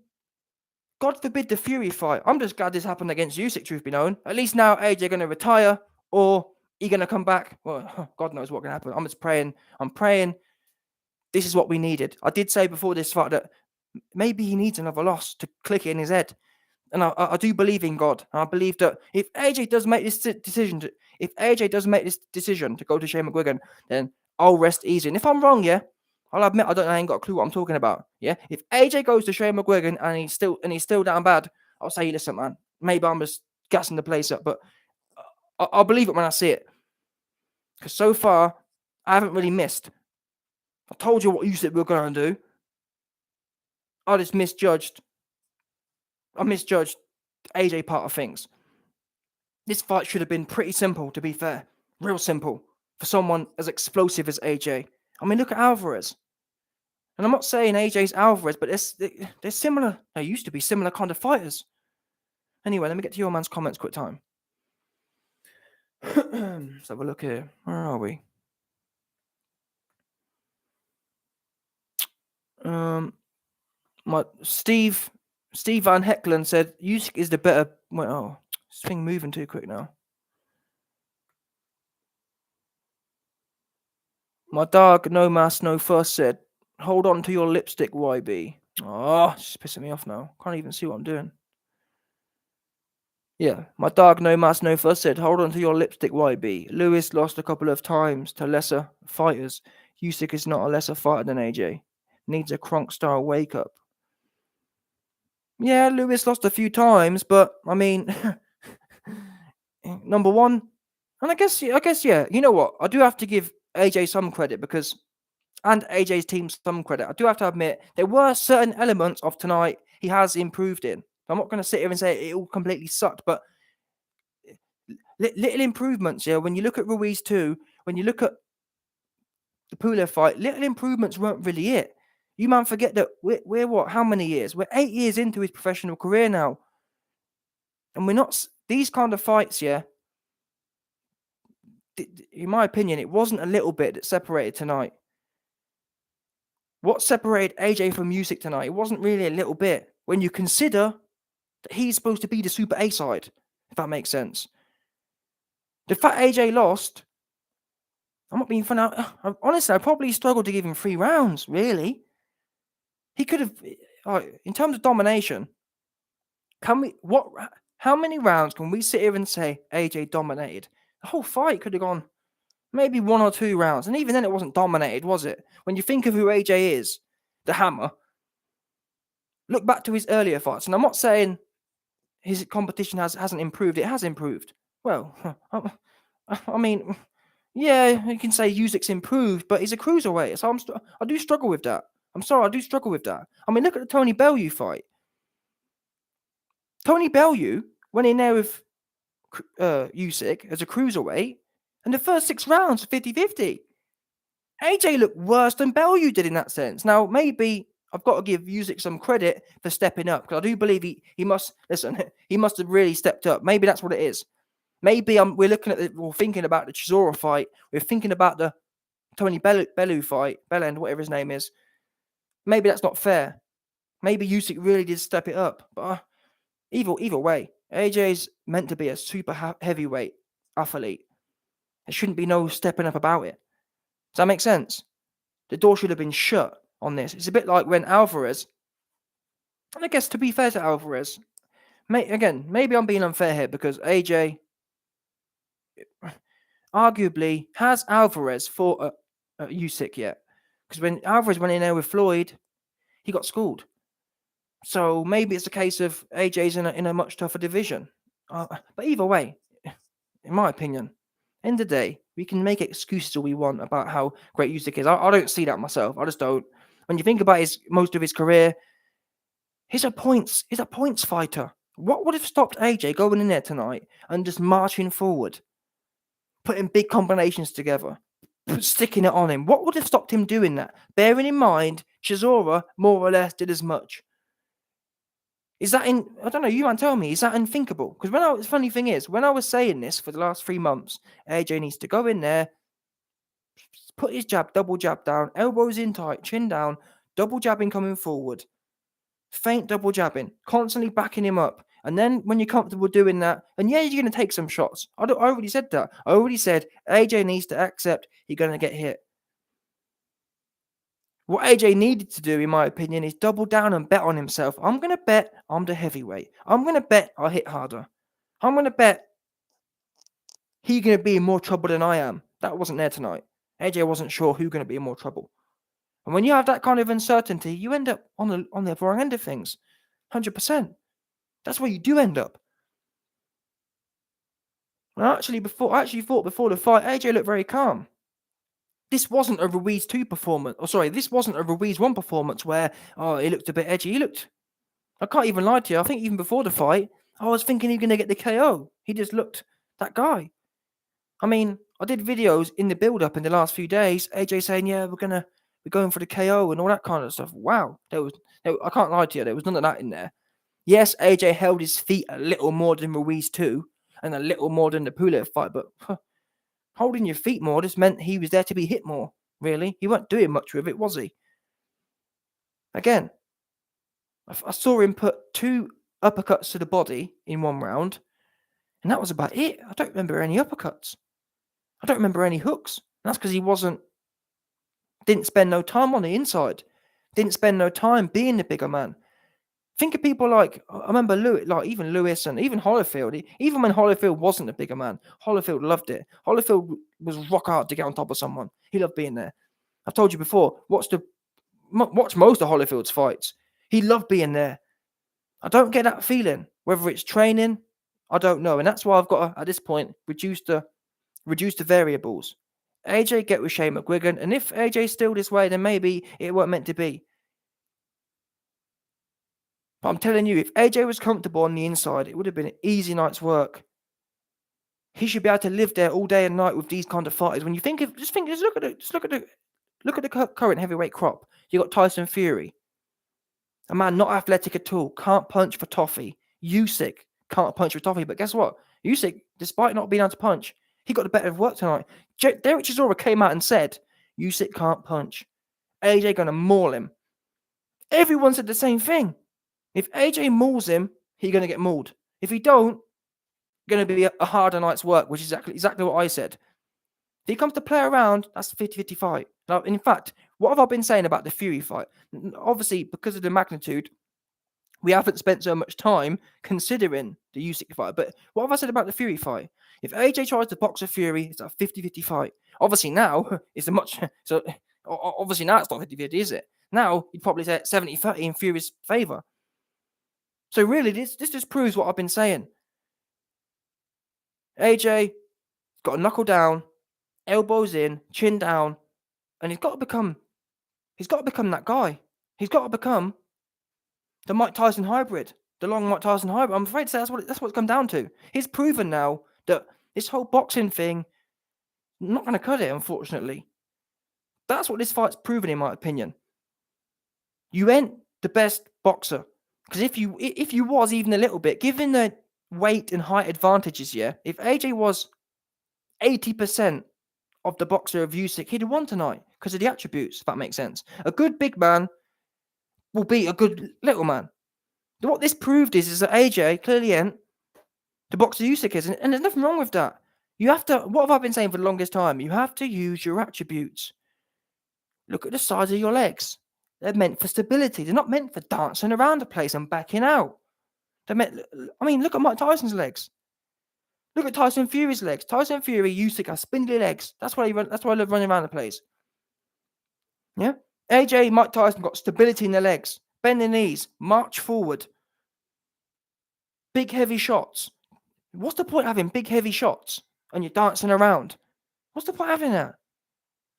God forbid the Fury fight. I'm just glad this happened against Usyk, truth be known. At least now AJ going to retire or he's going to come back. Well, God knows what's going to happen. I'm just praying. I'm praying this is what we needed. I did say before this fight that maybe he needs another loss to click it in his head. And I do believe in God. And I believe that if AJ does make this decision to go to Shane McGuigan, then I'll rest easy. And if I'm wrong, yeah, I'll admit I ain't got a clue what I'm talking about. Yeah, if AJ goes to Shane McGuigan and he's still down bad, I'll say, listen, man, maybe I'm just gassing the place up, but I'll believe it when I see it. Because so far, I haven't really missed. I told you what you said we were going to do. I just misjudged AJ part of things. This fight should have been pretty simple, to be fair. Real simple. For someone as explosive as AJ. I mean, look at Alvarez. And I'm not saying AJ's Alvarez, but they're similar. They used to be similar kind of fighters. Anyway, let me get to your man's comments quick time. Let's have a look here. Where are we? Steve Steve Van Hecklen said Usyk is the better. Well, oh, this thing moving too quick now. My dog, no mask, no fuss, said, "Hold on to your lipstick, YB." Oh, it's pissing me off now. Can't even see what I'm doing. Yeah, my dog, no mask, no fuss, said, "Hold on to your lipstick, YB." Lewis lost a couple of times to lesser fighters. Usyk is not a lesser fighter than AJ. Needs a Kronk-style wake-up. Yeah, Lewis lost a few times, but I mean, number one, and I guess yeah. You know what? I do have to give AJ some credit because, and AJ's team some credit. I do have to admit there were certain elements of tonight he has improved in. I'm not going to sit here and say it all completely sucked, but little improvements. Yeah, when you look at Ruiz too, when you look at the Pulev fight, little improvements weren't really it. You man forget that we're what? How many years? We're 8 years into his professional career now, and we're not these kind of fights. Yeah, in my opinion, it wasn't a little bit that separated tonight. What separated AJ from Usyk tonight? It wasn't really a little bit. When you consider that he's supposed to be the Super A side, if that makes sense. The fact AJ lost, I'm not being funny. Honestly, I probably struggled to give him 3 rounds, really. He could have, in terms of domination, how many rounds can we sit here and say AJ dominated? The whole fight could have gone maybe 1 or 2 rounds. And even then, it wasn't dominated, was it? When you think of who AJ is, the Hammer, look back to his earlier fights. And I'm not saying his competition hasn't improved. It has improved. Well, I mean, yeah, you can say Usyk's improved, but he's a cruiserweight, so I do struggle with that. I'm sorry, I do struggle with that. I mean, look at the Tony Bellew fight. Tony Bellew went in there with Usyk as a cruiserweight, and the first 6 rounds 50-50. AJ looked worse than Bellew did in that sense. Now, maybe I've got to give Usyk some credit for stepping up, because I do believe he must listen. He must have really stepped up. Maybe that's what it is. Maybe we're looking at we're thinking about the Chisora fight. We're thinking about the Tony Bellew fight, Bellend, whatever his name is. Maybe that's not fair. Maybe Usyk really did step it up. But either way, AJ's meant to be a super heavyweight athlete. There shouldn't be no stepping up about it. Does that make sense? The door should have been shut on this. It's a bit like when Alvarez, and I guess to be fair to Alvarez, maybe I'm being unfair here because AJ arguably has Alvarez fought at Usyk yet. Because when Alvarez went in there with Floyd, he got schooled. So maybe it's a case of AJ's in a much tougher division. But either way, in my opinion, end of the day, we can make excuses all we want about how great Usyk is. I don't see that myself. I just don't. When you think about most of his career, he's a points fighter. What would have stopped AJ going in there tonight and just marching forward, putting big combinations together, sticking it on him? What would have stopped him doing that? Bearing in mind, Chisora more or less did as much. Is that I don't know, you man tell me, is that unthinkable? Because the funny thing is, when I was saying this for the last 3 months, AJ needs to go in there, put his double jab down, elbows in tight, chin down, double jabbing coming forward, feint double jabbing, constantly backing him up. And then when you're comfortable doing that, and yeah, you're going to take some shots. I already said that. I already said AJ needs to accept he's going to get hit. What AJ needed to do, in my opinion, is double down and bet on himself. I'm going to bet I'm the heavyweight. I'm going to bet I hit harder. I'm going to bet he's going to be in more trouble than I am. That wasn't there tonight. AJ wasn't sure who's going to be in more trouble. And when you have that kind of uncertainty, you end up on the wrong end of things. 100%. That's where you do end up. And I actually thought before the fight, AJ looked very calm. This wasn't a Ruiz 2 performance. This wasn't a Ruiz 1 performance where, he looked a bit edgy. I can't even lie to you. I think even before the fight, I was thinking he's going to get the KO. He just looked that guy. I mean, I did videos in the build-up in the last few days. AJ saying, yeah, we're going for the KO and all that kind of stuff. Wow. I can't lie to you. There was none of that in there. Yes, AJ held his feet a little more than Ruiz 2 and a little more than the Pulev fight, but holding your feet more just meant he was there to be hit more, really. He wasn't doing much with it, was he? Again, I saw him put 2 uppercuts to the body in 1 round, and that was about it. I don't remember any uppercuts. I don't remember any hooks. And that's because he didn't spend no time on the inside. Didn't spend no time being the bigger man. Think of people like, I remember Lewis, like even Lewis and even Holyfield. Even when Holyfield wasn't a bigger man, Holyfield loved it. Holyfield was rock hard to get on top of someone. He loved being there. I've told you before, watch most of Holyfield's fights. He loved being there. I don't get that feeling. Whether it's training, I don't know. And that's why I've got to, at this point, reduce the variables. AJ get with Shane McGuigan, and if AJ's still this way, then maybe it weren't meant to be. But I'm telling you, if AJ was comfortable on the inside, it would have been an easy night's work. He should be able to live there all day and night with these kind of fighters. When you think of, just look at the current heavyweight crop. You got Tyson Fury, a man not athletic at all, can't punch for toffee. Usyk can't punch for toffee, but guess what? Usyk, despite not being able to punch, he got the better of work tonight. Derek Chisora came out and said, Usyk can't punch. AJ gonna maul him. Everyone said the same thing. If AJ mauls him, he's gonna get mauled. If he don't, gonna be a harder night's work, which is exactly what I said. If he comes to play around, that's a 50-50 fight. Now, in fact, what have I been saying about the Fury fight? Obviously, because of the magnitude, we haven't spent so much time considering the Usyk fight. But what have I said about the Fury fight? If AJ tries to box a Fury, it's a 50-50 fight. Obviously now, it's a much... So, obviously now it's not 50-50, is it? Now, you'd probably say 70-30 in Fury's favour. So really, this just proves what I've been saying. AJ got to knuckle down, elbows in, chin down, and he's got to become that guy. He's got to become the Mike Tyson hybrid, the long Mike Tyson hybrid. I'm afraid to say that's what it's come down to. He's proven now that this whole boxing thing not going to cut it, unfortunately. That's what this fight's proven, in my opinion. You ain't the best boxer, because if you was even a little bit, given the weight and height advantages, yeah, if AJ was 80% of the boxer of Usyk, he'd have won tonight because of the attributes, if that makes sense. A good big man will beat a good little man. What this proved is that AJ clearly ain't the boxer Usyk is, and there's nothing wrong with that. You have to, what have I been saying for the longest time? You have to use your attributes. Look at the size of your legs. They're meant for stability. They're not meant for dancing around the place and backing out. They're meant, I mean, look at Mike Tyson's legs. Look at Tyson Fury's legs. Tyson Fury, Usyk has spindly legs. That's why I love running around the place. Yeah? AJ, Mike Tyson got stability in their legs. Bend the knees. March forward. Big, heavy shots. What's the point of having big, heavy shots and you're dancing around? What's the point of having that?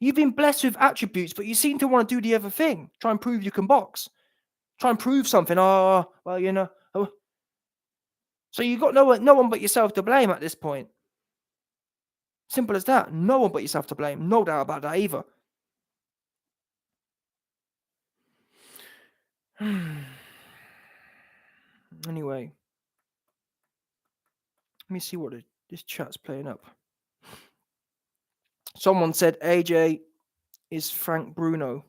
You've been blessed with attributes, but you seem to want to do the other thing. Try and prove you can box. Try and prove something. Oh, well, you know. Oh. So you've got no one but yourself to blame at this point. Simple as that. No one but yourself to blame. No doubt about that either. Anyway. Let me see what this chat's playing up. Someone said AJ is Frank Bruno.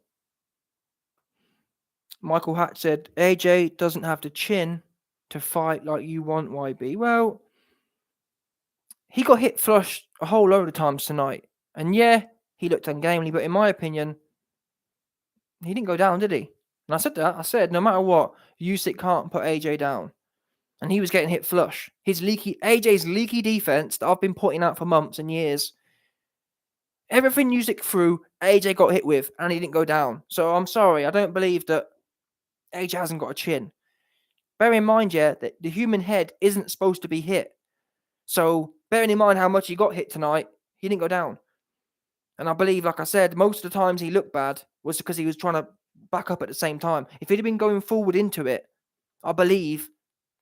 Michael Hatch said AJ doesn't have the chin to fight like you want, YB. Well, he got hit flush a whole load of times tonight. And yeah, he looked ungainly, but in my opinion, he didn't go down, did he? And I said that. I said, no matter what, Usyk can't put AJ down. And he was getting hit flush. AJ's leaky defense that I've been pointing out for months and years. Everything Usyk threw, AJ got hit with, and he didn't go down. So I'm sorry, I don't believe that AJ hasn't got a chin. Bear in mind, yeah, that the human head isn't supposed to be hit. So bearing in mind how much he got hit tonight, he didn't go down. And I believe, like I said, most of the times he looked bad was because he was trying to back up at the same time. If he'd have been going forward into it, I believe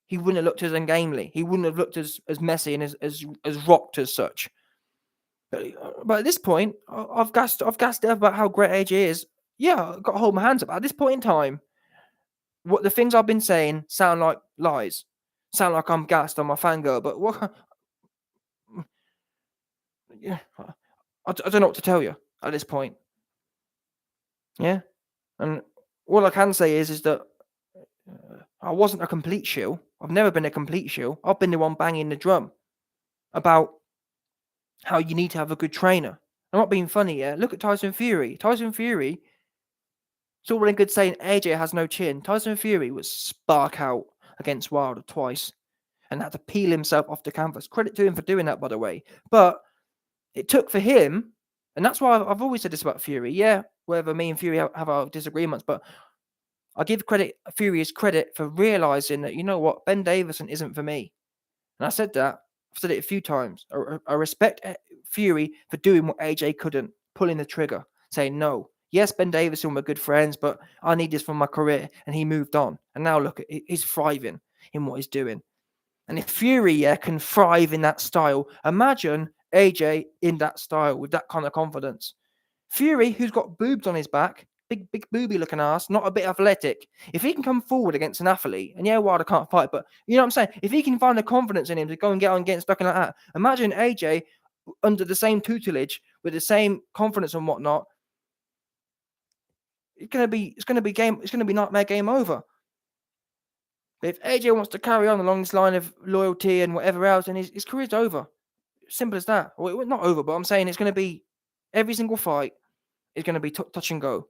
he wouldn't have looked as ungainly. He wouldn't have looked as messy and as rocked as such. But at this point, I've gassed it up about how great AJ is. Yeah, I've got to hold my hands up. At this point in time, what the things I've been saying sound like lies. Sound like I'm gassed on my fangirl. But what? Yeah, I don't know what to tell you at this point. Yeah, and all I can say is that I wasn't a complete shill. I've never been a complete shill. I've been the one banging the drum about how you need to have a good trainer. I'm not being funny, yeah. Look at Tyson Fury. Tyson Fury, it's all well and good saying AJ has no chin. Tyson Fury was spark out against Wilder twice and had to peel himself off the canvas. Credit to him for doing that, by the way. But it took for him, and that's why I've always said this about Fury. Yeah, whether me and Fury have our disagreements, but I give Fury his credit for realizing that, you know what, Ben Davison isn't for me. And I said that. I've said it a few times. I respect Fury for doing what AJ couldn't, pulling the trigger, saying no. Yes, Ben Davison were good friends, but I need this for my career. And he moved on. And now look, he's thriving in what he's doing. And if Fury, yeah, can thrive in that style, imagine AJ in that style with that kind of confidence. Fury, who's got boobs on his back, big booby looking ass, not a bit athletic. If he can come forward against an athlete, and yeah, Wilder can't fight, but you know what I'm saying? If he can find the confidence in him to go and get on getting stuck in like that, imagine AJ under the same tutelage with the same confidence and whatnot. It's gonna be nightmare game over. But if AJ wants to carry on along this line of loyalty and whatever else, then his career's over. Simple as that. Well, not over, but I'm saying it's going to be every single fight is going to be touch and go.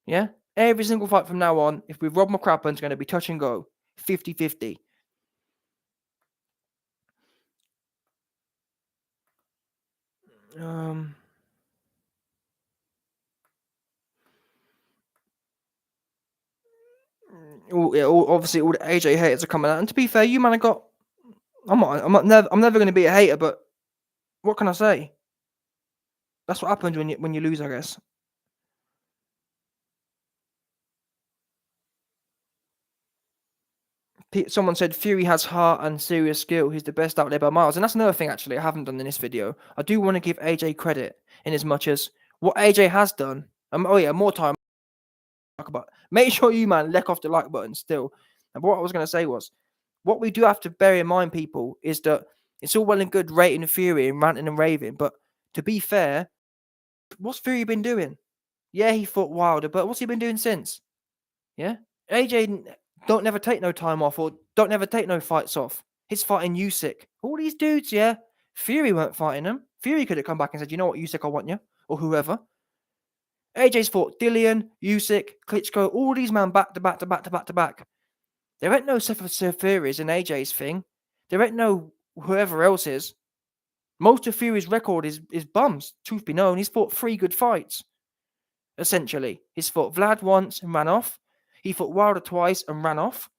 Yeah? Every single fight from now on, if we Rob McCrappen, it's going to be touch and go. 50-50. Obviously, all the AJ haters are coming out. And to be fair, you man, I'm never going to be a hater, but what can I say? That's what happens when you lose, I guess. Someone said Fury has heart and serious skill. He's the best out there by miles. And that's another thing, actually, I haven't done in this video. I do want to give AJ credit in as much as what AJ has done. More time. Talk about. Make sure you, man, lick off the like button still. And what I was going to say was, what we do have to bear in mind, people, is that it's all well and good rating Fury and ranting and raving. But to be fair, what's Fury been doing? Yeah, he fought Wilder, but what's he been doing since? Yeah? AJ don't never take no time off or don't never take no fights off. He's fighting Usyk. All these dudes, yeah. Fury weren't fighting him. Fury could have come back and said, you know what, Usyk, I want you. Or whoever. AJ's fought Dillian, Usyk, Klitschko, all these men back to back to back to back to back. There ain't no Furies in AJ's thing. There ain't no whoever else is. Most of Fury's record is bums, truth be known. He's fought 3 good fights. Essentially. He's fought Vlad once and ran off. He fought Wilder twice and ran off.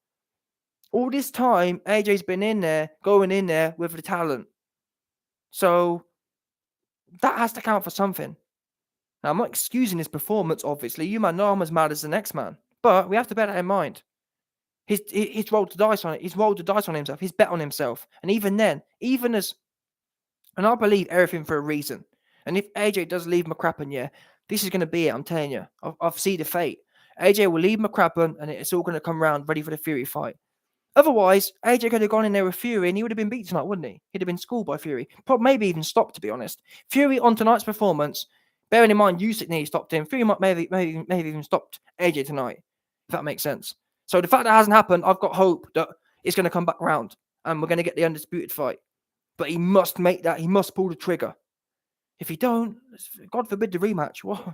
All this time, AJ's been in there, going in there with the talent. So that has to count for something. Now, I'm not excusing his performance, obviously. You might know I'm as mad as the next man. But we have to bear that in mind. He's rolled the dice on it. He's rolled the dice on himself. He's bet on himself. And even then, and I believe everything for a reason. And if AJ does leave McCrappen, yeah, this is going to be it. I'm telling you. I've seen the fate. AJ will leave McCrappen and it's all going to come round ready for the Fury fight. Otherwise, AJ could have gone in there with Fury and he would have been beat tonight, wouldn't he? He'd have been schooled by Fury. Probably maybe even stopped, to be honest. Fury on tonight's performance, bearing in mind Usyk nearly stopped him, Fury might maybe even stopped AJ tonight, if that makes sense. So the fact that hasn't happened, I've got hope that it's going to come back round and we're going to get the undisputed fight. But he must make that. He must pull the trigger. If he don't, God forbid the rematch. What?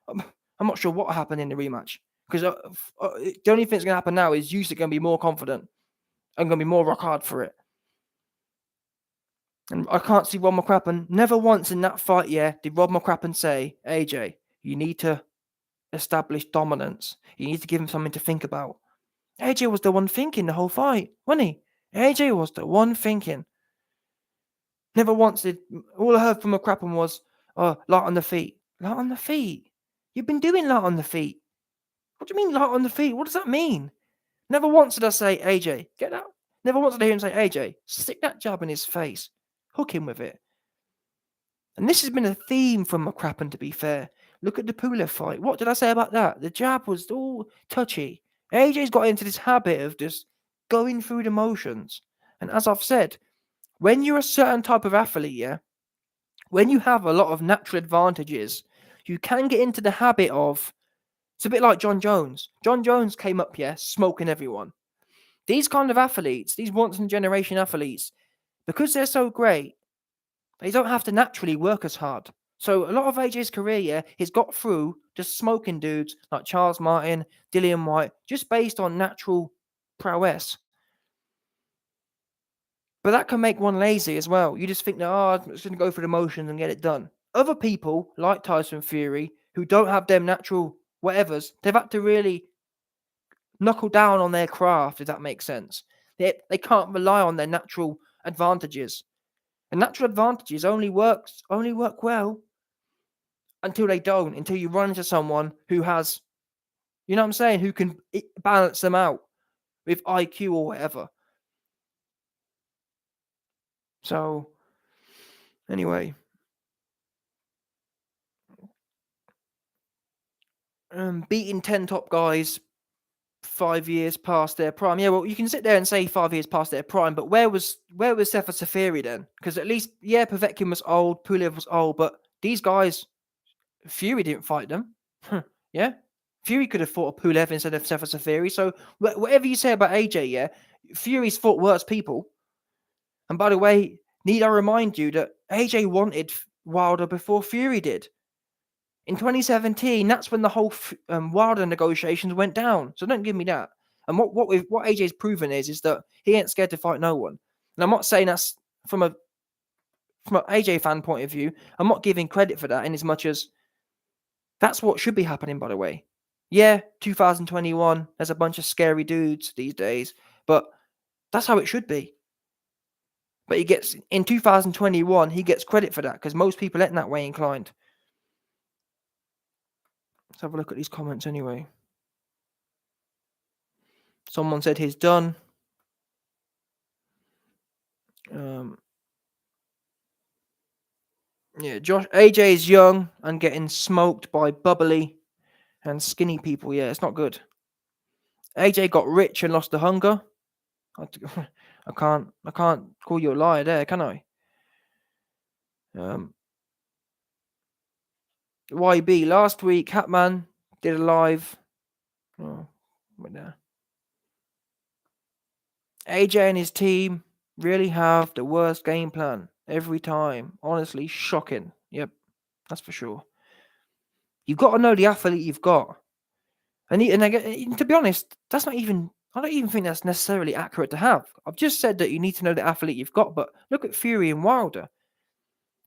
I'm not sure what will happen in the rematch. Because the only thing that's going to happen now is Usyk going to be more confident and going to be more rock hard for it. And I can't see Rob McCrappen. Never once in that fight, did Rob McCrappen say, AJ, you need to establish dominance. You need to give him something to think about. AJ was the one thinking the whole fight, wasn't he? AJ was the one thinking. Never once did. All I heard from McCrappen was, light on the feet. Light on the feet? You've been doing light on the feet. What do you mean light on the feet? What does that mean? Never once did I say, AJ, get out. Never once did I hear him say, AJ, stick that jab in his face. Hook him with it. And this has been a theme from McCrappen, to be fair. Look at the Pulev fight. What did I say about that? The jab was all touchy. AJ's got into this habit of just going through the motions. And as I've said, when you're a certain type of athlete, when you have a lot of natural advantages, you can get into the habit of It's a bit like John Jones. John Jones came up here smoking everyone. These kind of athletes, these once in a generation athletes, because they're so great, they don't have to naturally work as hard. So a lot of AJ's career, yeah, he's got through just smoking dudes like Charles Martin, Dillian White, just based on natural prowess. But that can make one lazy as well. You just think that, oh, I'm just going to go through the motions and get it done. Other people, like Tyson Fury, who don't have them natural whatevers, they've had to really knuckle down on their craft, if that makes sense. They can't rely on their natural advantages. And natural advantages only work well until they don't, until you run into someone who has, you know what I'm saying, who can balance them out with IQ or whatever. So, anyway, beating 10 top guys 5 years past their prime. Yeah, well, you can sit there and say 5 years past their prime, but where was Sefa Safiri then? Because at least, yeah, Povetkin was old, Pulev was old, but these guys, Fury didn't fight them. Yeah, Fury could have fought a Pulev instead of Sefa Safiri. So whatever you say about AJ, yeah, Fury's fought worse people. And by the way, need I remind you that AJ wanted Wilder before Fury did. In 2017, that's when the whole Wilder negotiations went down. So don't give me that. And what AJ's proven is that he ain't scared to fight no one. And I'm not saying that's from an AJ fan point of view. I'm not giving credit for that in as much as that's what should be happening, by the way. Yeah, 2021, there's a bunch of scary dudes these days, but that's how it should be. But in 2021, he gets credit for that because most people ain't that way inclined. Let's have a look at these comments anyway. Someone said he's done. Yeah, AJ is young and getting smoked by bubbly and skinny people. Yeah, it's not good. AJ got rich and lost the hunger. I can't call you a liar there, can I? YB last week, Hatman did a live. Oh, wait there. AJ and his team really have the worst game plan every time. Honestly, shocking. Yep, that's for sure. You've got to know the athlete you've got. And to be honest, that's not even. I don't even think that's necessarily accurate to have. I've just said that you need to know the athlete you've got, but look at Fury and Wilder.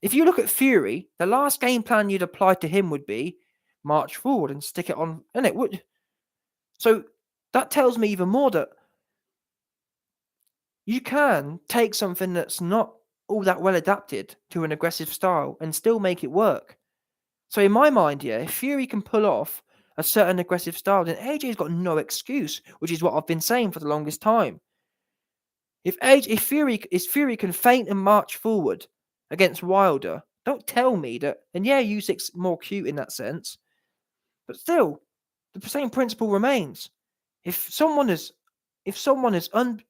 If you look at Fury, the last game plan you'd apply to him would be march forward and stick it on, and it would. So that tells me even more that you can take something that's not all that well adapted to an aggressive style and still make it work. So in my mind, yeah, if Fury can pull off a certain aggressive style, then AJ's got no excuse, which is what I've been saying for the longest time. If Fury can feint and march forward against Wilder, don't tell me that. And yeah, Usyk's more cute in that sense, but still, the same principle remains. If someone is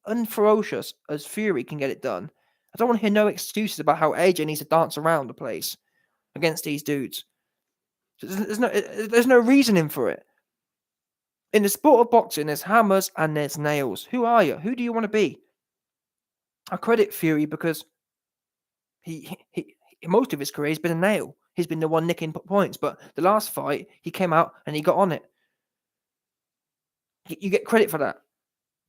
unferocious as Fury can get it done, I don't want to hear no excuses about how AJ needs to dance around the place against these dudes. There's no reasoning for it. In the sport of boxing, there's hammers and there's nails. Who are you? Who do you want to be? I credit Fury because he most of his career has been a nail. He's been the one nicking points, but the last fight he came out and he got on it. You get credit for that.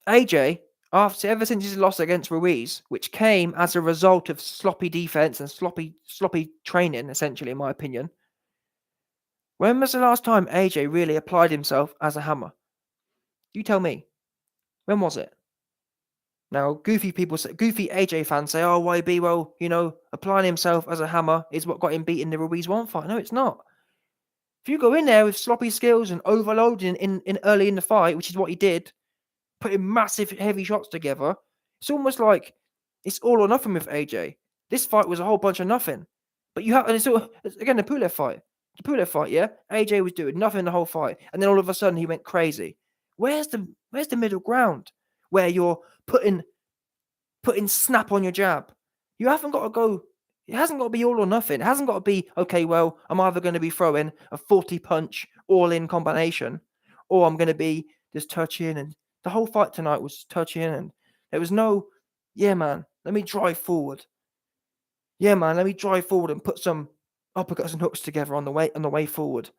AJ, ever since his loss against Ruiz, which came as a result of sloppy defense and sloppy training, essentially, in my opinion. When was the last time AJ really applied himself as a hammer? You tell me. When was it? Now, goofy AJ fans say, "Oh, YB, well, applying himself as a hammer is what got him beaten the Ruiz 1 fight." No, it's not. If you go in there with sloppy skills and overloading in early in the fight, which is what he did, putting massive heavy shots together, it's almost like it's all or nothing with AJ. This fight was a whole bunch of nothing. But and it's again the Pulev fight. The Pulev fight, yeah? AJ was doing nothing the whole fight, and then all of a sudden he went crazy. Where's the middle ground where you're putting snap on your jab? You haven't got to go. It hasn't got to be all or nothing. It hasn't got to be, okay, well, I'm either going to be throwing a 40 punch all in combination or I'm going to be just touching. And the whole fight tonight was just touching, and there was no, yeah, man, let me drive forward. Yeah, man, let me drive forward and put some uppercuts and hooks together on the way forward.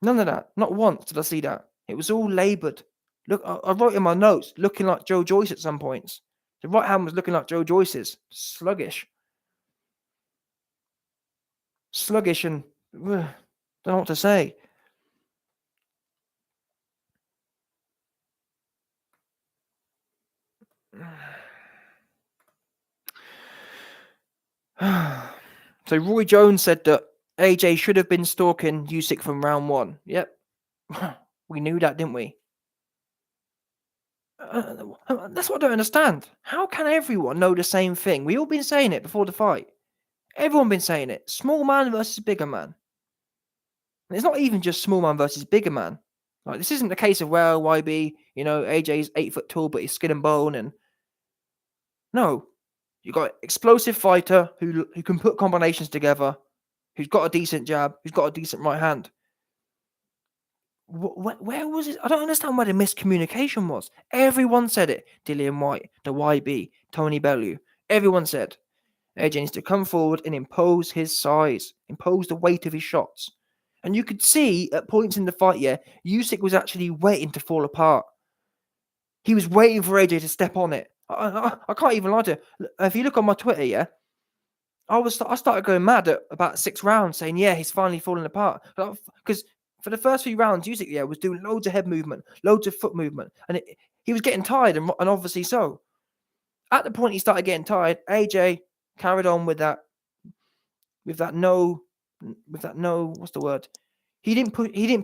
None of that. Not once did I see that. It was all laboured. Look, I wrote in my notes, looking like Joe Joyce at some points. The right hand was looking like Joe Joyce's. Sluggish. Sluggish and don't know what to say. So Roy Jones said that AJ should have been stalking Usyk from round 1. Yep. We knew that, didn't we? That's what I don't understand. How can everyone know the same thing? We all been saying it before the fight. Everyone been saying it. Small man versus bigger man. And it's not even just small man versus bigger man. Like, this isn't the case of, well, YB, AJ's 8 foot tall, but he's skin and bone. And no, you got explosive fighter who can put combinations together, who's got a decent jab, who's got a decent right hand. Where was it? I don't understand where the miscommunication was. Everyone said it. Dillian White, the YB, Tony Bellew. Everyone said AJ needs to come forward and impose his size, impose the weight of his shots. And you could see at points in the fight, Usyk was actually waiting to fall apart. He was waiting for AJ to step on it. I can't even lie to you. If you look on my Twitter, I started going mad at about 6 rounds, saying, he's finally falling apart. Because for the first few rounds, Usyk, was doing loads of head movement, loads of foot movement. And he was getting tired, and obviously so. At the point he started getting tired, AJ carried on with that no, what's the word? He didn't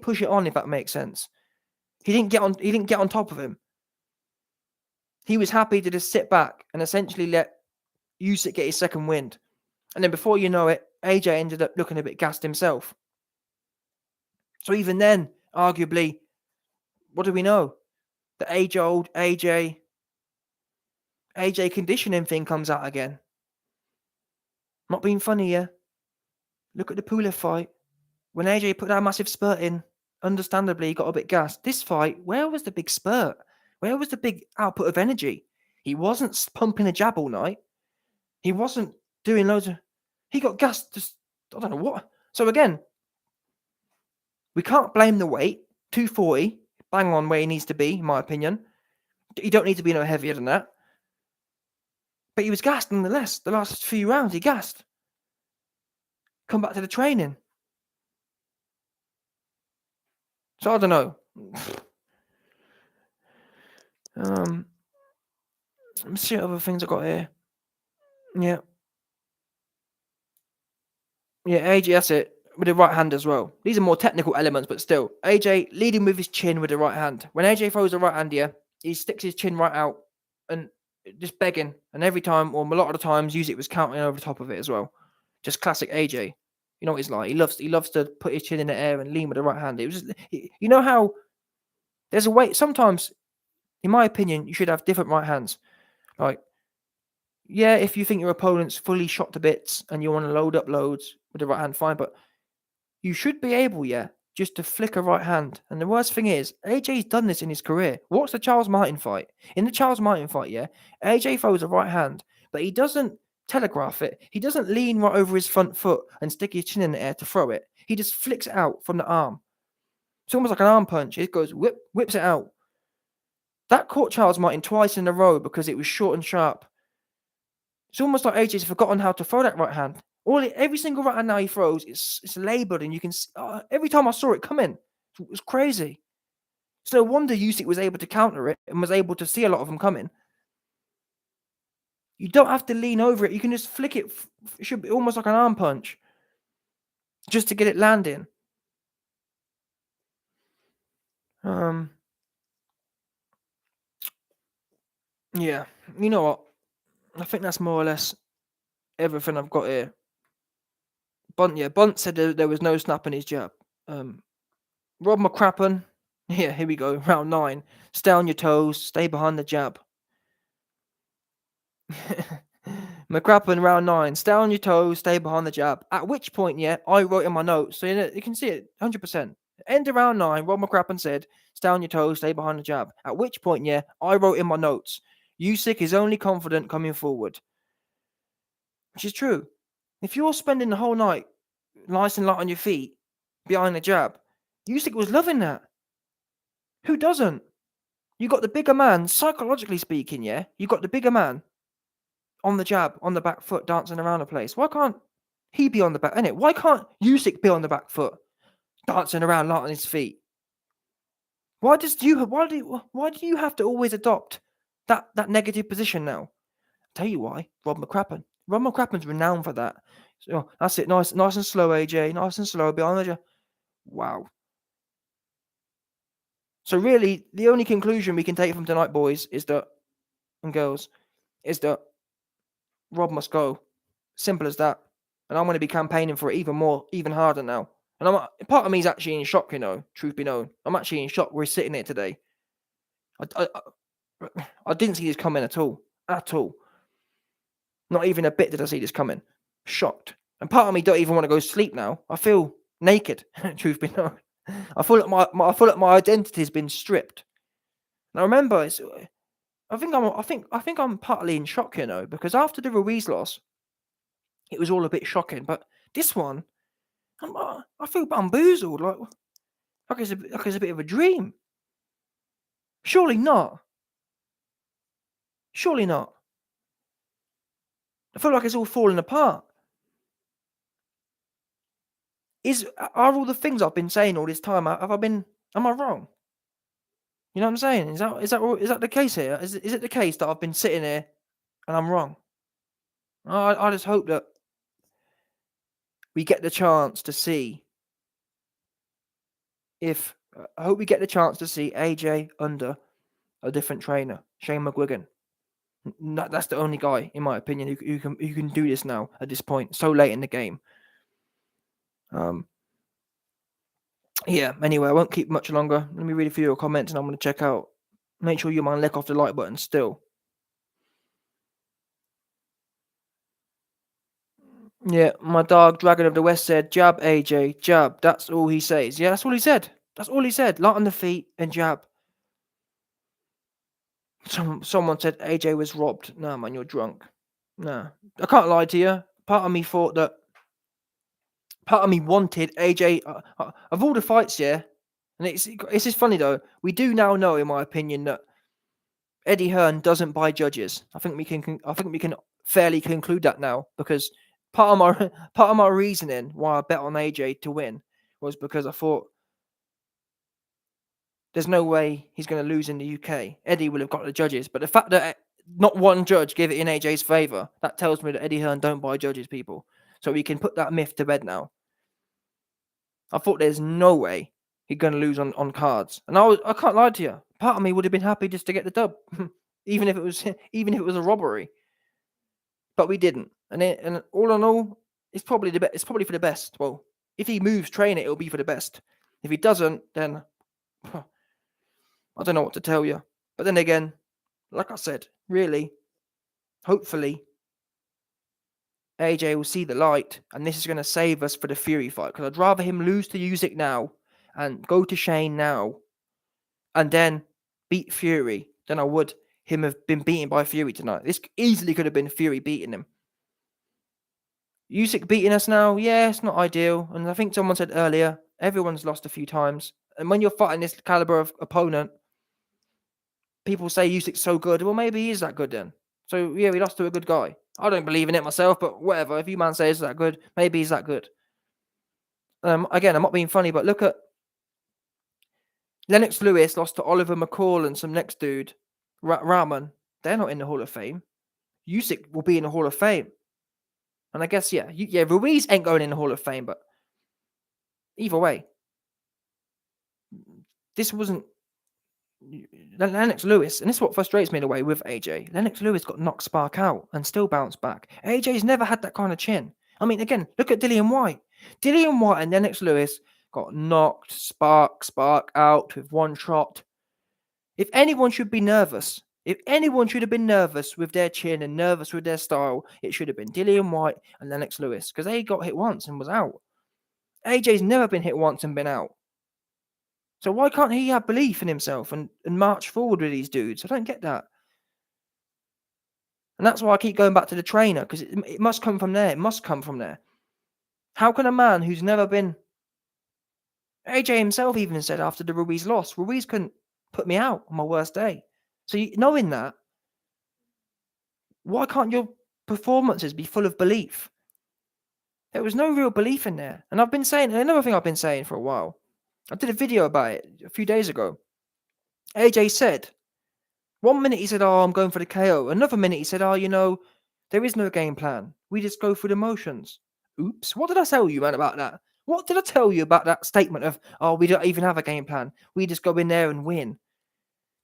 push it on, if that makes sense. He didn't get on top of him. He was happy to just sit back and essentially let Usyk get his second wind. And then before you know it, AJ ended up looking a bit gassed himself. So even then, arguably, what do we know? The age-old AJ conditioning thing comes out again. Not being funny, yeah? Look at the Pulev fight. When AJ put that massive spurt in, understandably, he got a bit gassed. This fight, where was the big spurt? Where was the big output of energy? He wasn't pumping a jab all night. He wasn't doing loads of... He got gassed just... I don't know what. So again, we can't blame the weight. 240, bang on where he needs to be, in my opinion. You don't need to be no heavier than that. But he was gassed nonetheless. The last few rounds, he gassed. Come back to the training. So I don't know. Let me see what other things I got here. Yeah, AJ, that's it. With the right hand as well. These are more technical elements, but still. AJ leading with his chin with the right hand. When AJ throws the right hand here, he sticks his chin right out and just begging. And every time, or a lot of the times, Usyk was counting over the top of it as well. Just classic AJ. You know what he's like. He loves to put his chin in the air and lean with the right hand. It was just, you know how there's a way. Sometimes, in my opinion, you should have different right hands. Like, if you think your opponent's fully shot to bits and you want to load up loads with the right hand, fine. But you should be able, just to flick a right hand. And the worst thing is, AJ's done this in his career. Watch the Charles Martin fight. In the Charles Martin fight, AJ throws a right hand, but he doesn't telegraph it. He doesn't lean right over his front foot and stick his chin in the air to throw it. He just flicks it out from the arm. It's almost like an arm punch. It goes, whips it out. That caught Charles Martin twice in a row because it was short and sharp. It's almost like AJ's forgotten how to throw that right hand. Every single right hand now he throws, it's laboured, and you can see, every time I saw it come in, it was crazy. It's no wonder Usyk was able to counter it and was able to see a lot of them coming. You don't have to lean over it. You can just flick it. It should be almost like an arm punch, just to get it landing. Yeah, you know what? I think that's more or less everything I've got here. Bunt said there was no snap in his jab. Rob McCrappen, here we go, round 9. Stay on your toes, stay behind the jab. McCrappen, round 9. Stay on your toes, stay behind the jab. At which point, I wrote in my notes, so you can see it 100%. End of round 9, Rob McCrappen said, stay on your toes, stay behind the jab. At which point, yeah, I wrote in my notes, Usyk is only confident coming forward. Which is true. If you're spending the whole night nice and light on your feet behind the jab, Usyk was loving that. Who doesn't? You got the bigger man, psychologically speaking, yeah? You got the bigger man on the jab, on the back foot, dancing around the place. Why can't he be on the back, innit? Why can't Usyk be on the back foot, dancing around light on his feet? Why do you have to always adopt that negative position now? Tell you why, Rob McCrappen. Rob McCrappen's renowned for that. So, that's it, nice and slow, AJ, nice and slow behind the jab. Wow. So really, the only conclusion we can take from tonight, boys, and girls, is that Rob must go. Simple as that. And I'm going to be campaigning for it even harder now. And part of me is actually in shock, truth be known. I'm actually in shock we're sitting here today. I didn't see this coming at all. At all. Not even a bit did I see this coming. Shocked. And part of me don't even want to go to sleep now. I feel naked, truth be known. I feel like my identity has been stripped. Now remember, I think I'm partly in shock, because after the Ruiz loss, it was all a bit shocking. But this one, I feel bamboozled, like it's a bit of a dream. Surely not. Surely not. I feel like it's all falling apart. Are all the things I've been saying all this time? Am I wrong? You know what I'm saying? Is that the case here? Is it the case that I've been sitting here and I'm wrong? I just hope that we get the chance to see AJ under a different trainer, Shane McGuigan. That's the only guy, in my opinion, who can do this now at this point, so late in the game. Yeah. Anyway, I won't keep much longer. Let me read a few of your comments, and I'm going to check out. Make sure you mind lick off the like button still. Yeah, my dog Dragon of the West said, jab, AJ, jab. That's all he says. Yeah, that's all he said. That's all he said. Light on the feet and jab. Someone said AJ was robbed. No, man, you're drunk. No, I can't lie to you. Part of me wanted AJ. Of all the fights, yeah, and it's just funny though. We do now know, in my opinion, that Eddie Hearn doesn't buy judges. I think we can fairly conclude that now, because part of my reasoning why I bet on AJ to win was because I thought there's no way he's going to lose in the UK. Eddie will have got the judges, but the fact that not one judge gave it in AJ's favour, that tells me that Eddie Hearn don't buy judges, people. So we can put that myth to bed now. I thought there's no way he's going to lose on cards, and I can't lie to you. Part of me would have been happy just to get the dub, even if it was a robbery. But we didn't, and all in all, it's probably for the best. Well, if he moves train it'll be for the best. If he doesn't, then I don't know what to tell you. But then again, like I said, really, hopefully, AJ will see the light, and this is going to save us for the Fury fight. Because I'd rather him lose to Usyk now and go to Shane now, and then beat Fury, than I would him have been beaten by Fury tonight. This easily could have been Fury beating him. Usyk beating us now, yeah, it's not ideal. And I think someone said earlier, everyone's lost a few times. And when you're fighting this caliber of opponent, people say Usyk's so good. Well, maybe he is that good then. So, yeah, we lost to a good guy. I don't believe in it myself, but whatever. If you man says that good, maybe he's that good. Again, I'm not being funny, but look at Lennox Lewis lost to Oliver McCall and some next dude, Rahman. They're not in the Hall of Fame. Usyk will be in the Hall of Fame. And I guess, Ruiz ain't going in the Hall of Fame, but either way, this wasn't Lennox Lewis, and this is what frustrates me in a way with AJ. Lennox Lewis got knocked spark out and still bounced back. AJ's never had that kind of chin. I mean, again, look at Dillian White. Dillian White and Lennox Lewis got knocked spark out with one shot. If anyone should be nervous, if anyone should have been nervous with their chin and nervous with their style, it should have been Dillian White and Lennox Lewis, because they got hit once and was out. AJ's never been hit once and been out. So why can't he have belief in himself and march forward with these dudes? I don't get that. And that's why I keep going back to the trainer, because it must come from there. It must come from there. How can a man who's never been... AJ himself even said after the Ruiz loss, Ruiz couldn't put me out on my worst day. So knowing that, why can't your performances be full of belief? There was no real belief in there. And I've been saying, another thing I've been saying for a while, I did a video about it a few days ago. AJ said, one minute he said, oh, I'm going for the KO. Another minute he said, oh, there is no game plan. We just go through the motions. Oops. What did I tell you, man, about that? What did I tell you about that statement of, oh, we don't even have a game plan. We just go in there and win.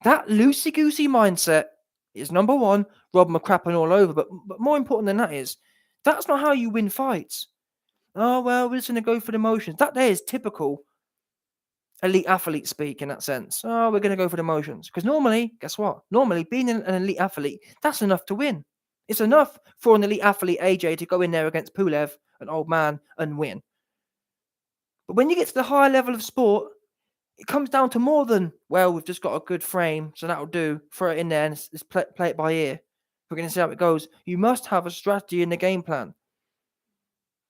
That loosey-goosey mindset is, number one, Rob McCrappen all over. But more important than that is, that's not how you win fights. Oh, well, we're just going to go for the motions. That there is typical elite athlete speak in that sense. Oh, we're going to go for the motions. Because normally, guess what? Normally, being an elite athlete, that's enough to win. It's enough for an elite athlete, AJ, to go in there against Pulev, an old man, and win. But when you get to the higher level of sport, it comes down to more than, well, we've just got a good frame, so that'll do. Throw it in there and just play it by ear. We're going to see how it goes. You must have a strategy in the game plan.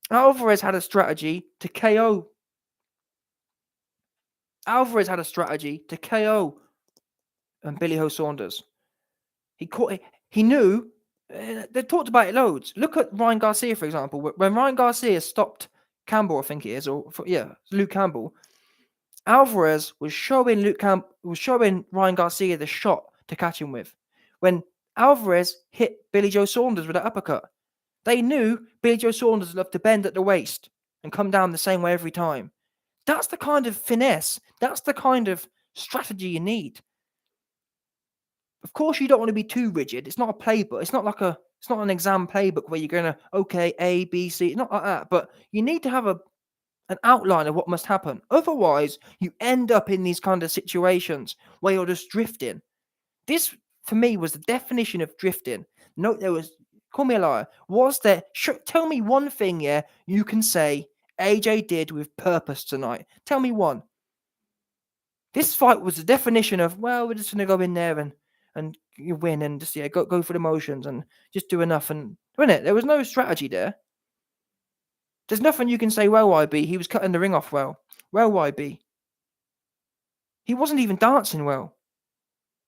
Alvarez had a strategy to KO. Alvarez had a strategy to KO Billy Ho Saunders. He knew. They talked about it loads. Look at Ryan Garcia, for example. When Ryan Garcia stopped Campbell, I think it is, Luke Campbell. Alvarez was showing Ryan Garcia the shot to catch him with. When Alvarez hit Billy Joe Saunders with an uppercut, they knew Billy Joe Saunders loved to bend at the waist and come down the same way every time. That's the kind of finesse. That's the kind of strategy you need. Of course, you don't want to be too rigid. It's not a playbook. It's not an exam playbook where you're going to, okay, A, B, C. Not like that. But you need to have an outline of what must happen. Otherwise, you end up in these kind of situations where you're just drifting. This, for me, was the definition of drifting. No, call me a liar. Tell me one thing, you can say AJ did with purpose tonight. Tell me one. This fight was the definition of, well, we're just going to go in there and you win and just go for the motions and just do enough. And wasn't it? There was no strategy there. There's nothing you can say, well, YB, he was cutting the ring off well. Well, YB. He wasn't even dancing well.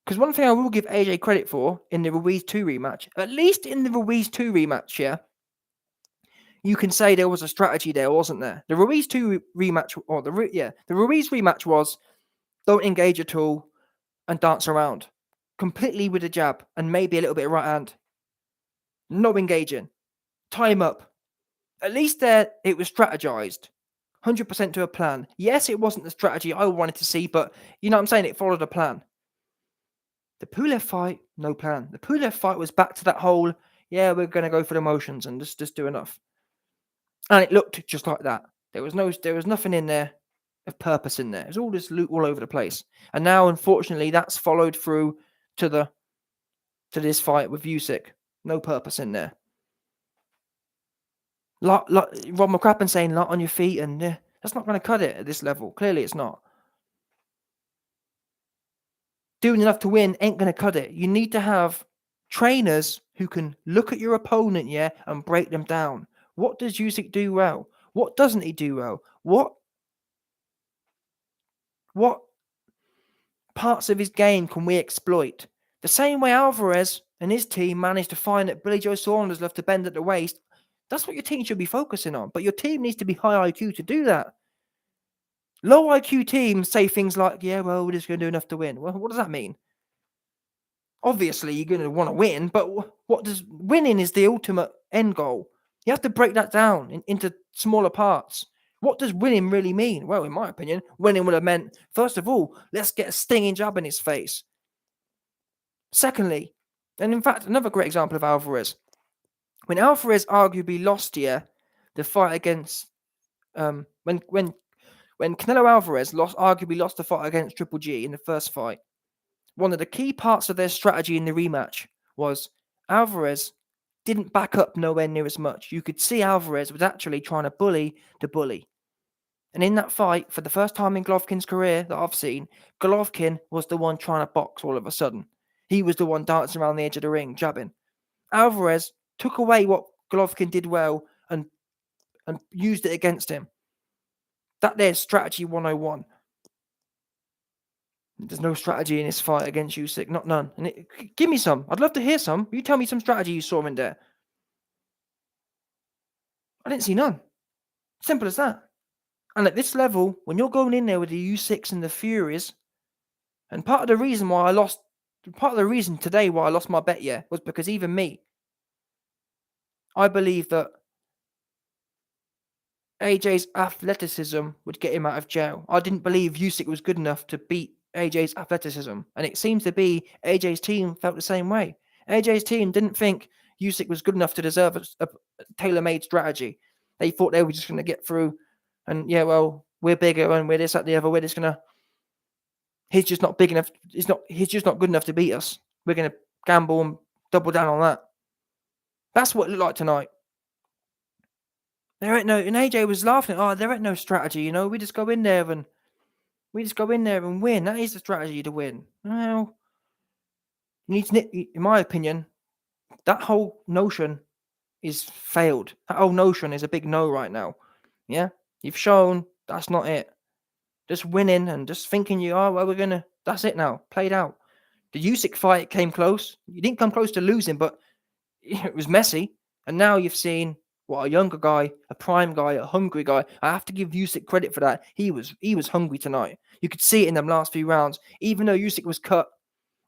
Because one thing I will give AJ credit for in the Ruiz 2 rematch, at least in the Ruiz 2 rematch, you can say there was a strategy there, wasn't there? The Ruiz 2 rematch, or the Ruiz rematch was, don't engage at all and dance around. Completely with a jab and maybe a little bit of right hand. No engaging. Tie him up. At least there it was strategized. 100% to a plan. Yes, it wasn't the strategy I wanted to see, but you know what I'm saying? It followed a plan. The Pulev fight, no plan. The Pulev fight was back to that whole, we're going to go for the motions and just do enough. And it looked just like that. There was nothing in there of purpose in there. It was all just loot all over the place. And now, unfortunately, that's followed through to this fight with Usyk. No purpose in there. Rob McCrappen saying lot on your feet, and that's not going to cut it at this level. Clearly, it's not. Doing enough to win ain't going to cut it. You need to have trainers who can look at your opponent, and break them down. What does Usyk do well? What doesn't he do well? What parts of his game can we exploit? The same way Alvarez and his team managed to find that Billy Joe Saunders loved to bend at the waist. That's what your team should be focusing on. But your team needs to be high IQ to do that. Low IQ teams say things like, we're just going to do enough to win. Well, what does that mean? Obviously, you're going to want to win, but winning is the ultimate end goal. You have to break that down into smaller parts. What does winning really mean? Well, in my opinion, winning would have meant, first of all, let's get a stinging jab in his face. Secondly, and in fact, another great example of Alvarez. When Alvarez arguably lost the fight against when Canelo Alvarez arguably lost the fight against Triple G in the first fight, one of the key parts of their strategy in the rematch was Alvarez didn't back up nowhere near as much. You could see Alvarez was actually trying to bully the bully. And in that fight, for the first time in Golovkin's career that I've seen, Golovkin was the one trying to box all of a sudden. He was the one dancing around the edge of the ring, jabbing. Alvarez took away what Golovkin did well and used it against him. That there's strategy 101. There's no strategy in this fight against Usyk, not none. And give me some. I'd love to hear some. You tell me some strategy you saw in there. I didn't see none. Simple as that. And at this level, when you're going in there with the U6 and the Furies, and part of the reason today why I lost my bet, was because even me, I believe that AJ's athleticism would get him out of jail. I didn't believe Usyk was good enough to beat AJ's athleticism. And it seems to be AJ's team felt the same way. AJ's team didn't think Usyk was good enough to deserve a tailor-made strategy. They thought they were just going to get through and, we're bigger and we're this, that, the other. We're just going to... He's just not big enough. He's just not good enough to beat us. We're going to gamble and double down on that. That's what it looked like tonight. There ain't no... And AJ was laughing. There ain't no strategy, We just go in there and win. That is the strategy to win. Well, you need to, in my opinion, that whole notion is failed. That whole notion is a big no right now. Yeah? You've shown that's not it. Just winning and just thinking that's it now. Played out. The Usyk fight came close. You didn't come close to losing, but it was messy. And now you've seen a younger guy, a prime guy, a hungry guy. I have to give Usyk credit for that. He was hungry tonight. You could see it in them last few rounds. Even though Usyk was cut,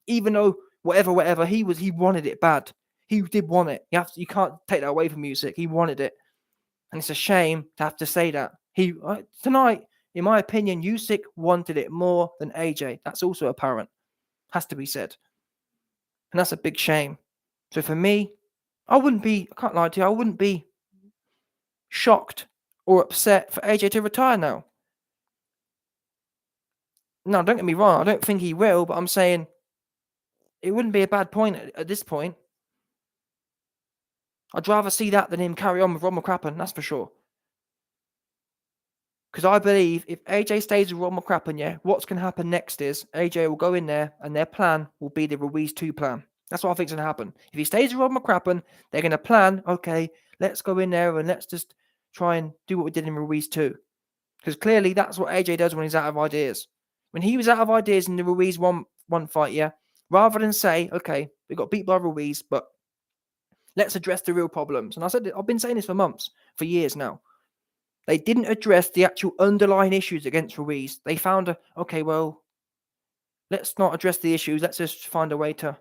even though whatever, he wanted it bad. He did want it. You can't take that away from Usyk. He wanted it. And it's a shame to have to say that. Tonight, in my opinion, Usyk wanted it more than AJ. That's also apparent. Has to be said. And that's a big shame. So for me, I can't lie to you, I wouldn't be shocked or upset for AJ to retire now. No, don't get me wrong, I don't think he will, but I'm saying it wouldn't be a bad point at this point. I'd rather see that than him carry on with Ron McCrappen, that's for sure. Because I believe if AJ stays with Ron McCrappen, what's going to happen next is AJ will go in there and their plan will be the Ruiz 2 plan. That's what I think is going to happen. If he stays with Ron McCrappen, they're going to plan, okay, let's go in there and let's just try and do what we did in Ruiz 2. Because clearly that's what AJ does when he's out of ideas. When he was out of ideas in the Ruiz 1 fight, rather than say, okay, we got beat by Ruiz, but let's address the real problems. And I've been saying this for years now. They didn't address the actual underlying issues against Ruiz. They found let's not address the issues. Let's just find a way to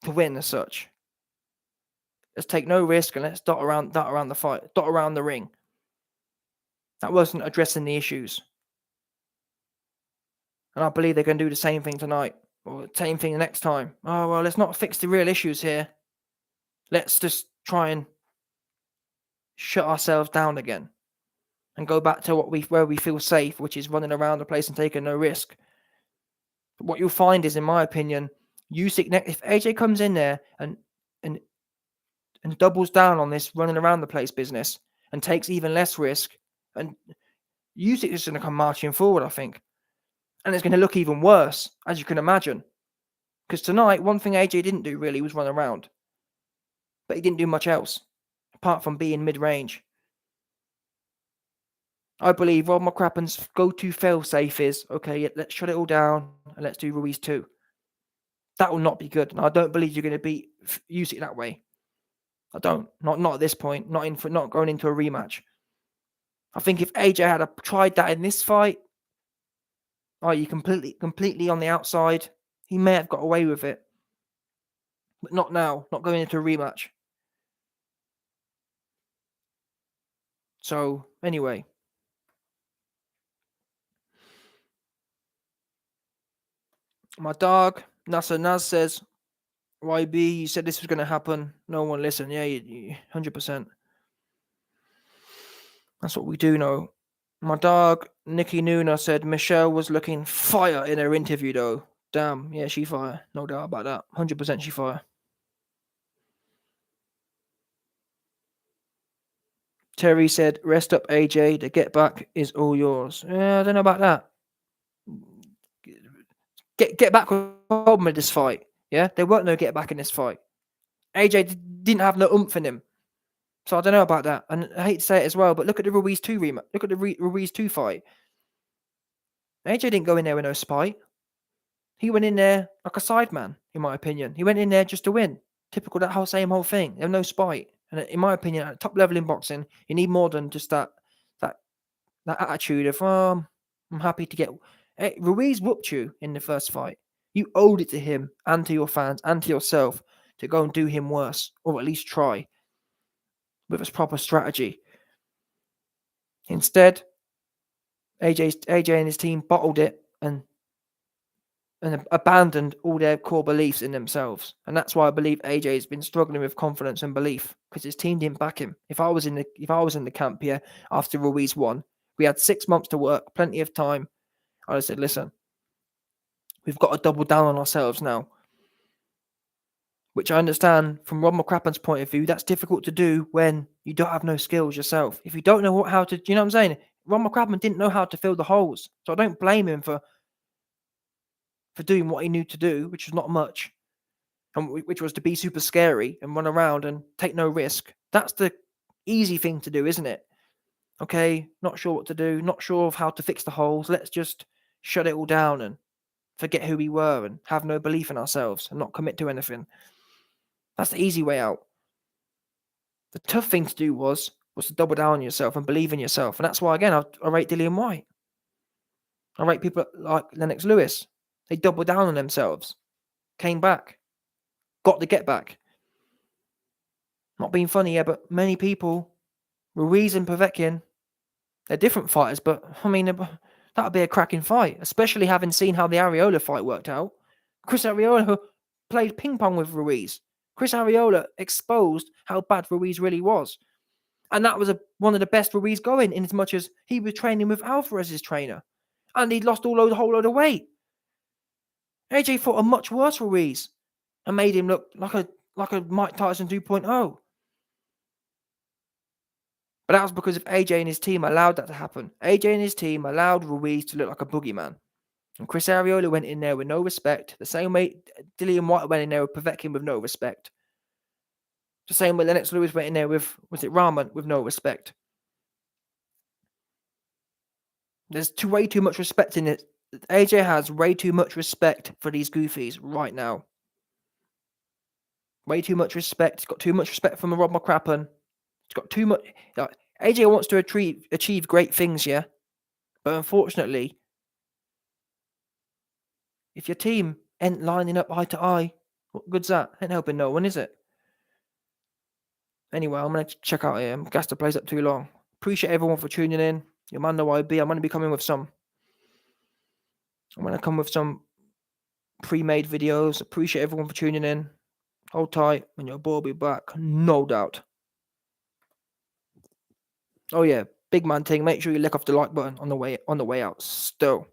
win as such. Let's take no risk and let's dot around the fight, dot around the ring. That wasn't addressing the issues. And I believe they're going to do the same thing tonight. Or the same thing the next time. Let's not fix the real issues here. Let's just try and shut ourselves down again. And go back to where we feel safe, which is running around the place and taking no risk. But what you'll find is, in my opinion, Usyk, if AJ comes in there and doubles down on this running around the place business and takes even less risk, and Usyk is going to come marching forward, I think. And it's going to look even worse, as you can imagine. Because tonight, one thing AJ didn't do really was run around. But he didn't do much else, apart from being mid-range. I believe Ron McCrappen's go-to fail-safe is, okay, let's shut it all down and let's do Ruiz 2. That will not be good. And I don't believe you're going to beat Usyk that way. I don't. Not at this point. Not going into a rematch. I think if AJ had tried that in this fight, you completely on the outside, he may have got away with it. But not now. Not going into a rematch. So, anyway. My dog, Nasser Naz says, YB, you said this was going to happen. No one listened. Yeah, 100%. That's what we do know. My dog, Nikki Nuna, said Michelle was looking fire in her interview, though. Damn, yeah, she fire. No doubt about that. 100% she fire. Terry said, "Rest up, AJ. The get back is all yours." Yeah, I don't know about that. Get back was the problem with this fight. Yeah, there weren't no get back in this fight. AJ didn't have no oomph in him. So I don't know about that. And I hate to say it as well, but look at the Ruiz 2 rematch. Look at the Ruiz 2 fight. AJ didn't go in there with no spite. He went in there like a sideman, in my opinion. He went in there just to win. Typical that same whole thing. There's no spite. And in my opinion, at top level in boxing, you need more than just that attitude of I'm happy to get. Hey, Ruiz whooped you in the first fight. You owed it to him and to your fans and to yourself to go and do him worse, or at least try with his proper strategy. Instead, AJ and his team bottled it and abandoned all their core beliefs in themselves. And that's why I believe AJ has been struggling with confidence and belief, because his team didn't back him. If I was in the camp here after Ruiz won, we had 6 months to work, plenty of time. I said, listen, we've got to double down on ourselves now. Which I understand from Rob McCrappen's point of view, that's difficult to do when you don't have no skills yourself. If you don't know how to, you know what I'm saying? Rob McCrappen didn't know how to fill the holes. So I don't blame him for doing what he knew to do, which was not much, and which was to be super scary and run around and take no risk. That's the easy thing to do, isn't it? Okay, not sure what to do, not sure of how to fix the holes. Let's just shut it all down and forget who we were and have no belief in ourselves and not commit to anything. That's the easy way out. The tough thing to do was to double down on yourself and believe in yourself. And that's why, again, I rate Dillian White. I rate people like Lennox Lewis. They doubled down on themselves, came back, got the get back. Not being funny, yeah, but many people, Ruiz and Povetkin, they're different fighters, but I mean, that would be a cracking fight, especially having seen how the Areola fight worked out. Chris Areola played ping pong with Ruiz. Chris Areola exposed how bad Ruiz really was. And that was one of the best Ruiz going, in as much as he was training with Alvarez's trainer. And he'd lost a whole load of weight. AJ fought a much worse Ruiz and made him look like a Mike Tyson 2.0. But that was because of AJ and his team allowed that to happen. AJ and his team allowed Ruiz to look like a boogeyman. And Chris Areola went in there with no respect. The same way Dillian White went in there with Povetkin with no respect. The same way Lennox Lewis went in there with, was it Rahman, with no respect. There's way too much respect in it. AJ has way too much respect for these goofies right now. Way too much respect. He's got too much respect from Rob McCrappen. He's got too much. AJ wants to achieve great things, yeah? But unfortunately, if your team ain't lining up eye to eye, what good's that? Ain't helping no one, is it? Anyway, I'm going to check out here. Gaster plays up too long. Appreciate everyone for tuning in. Your man, the YB. I'm going to be coming with some. I'm going to come with some pre-made videos. Appreciate everyone for tuning in. Hold tight, and your boy will be back, no doubt. Oh yeah, big man thing. Make sure you lick off the like button on the way out. Still.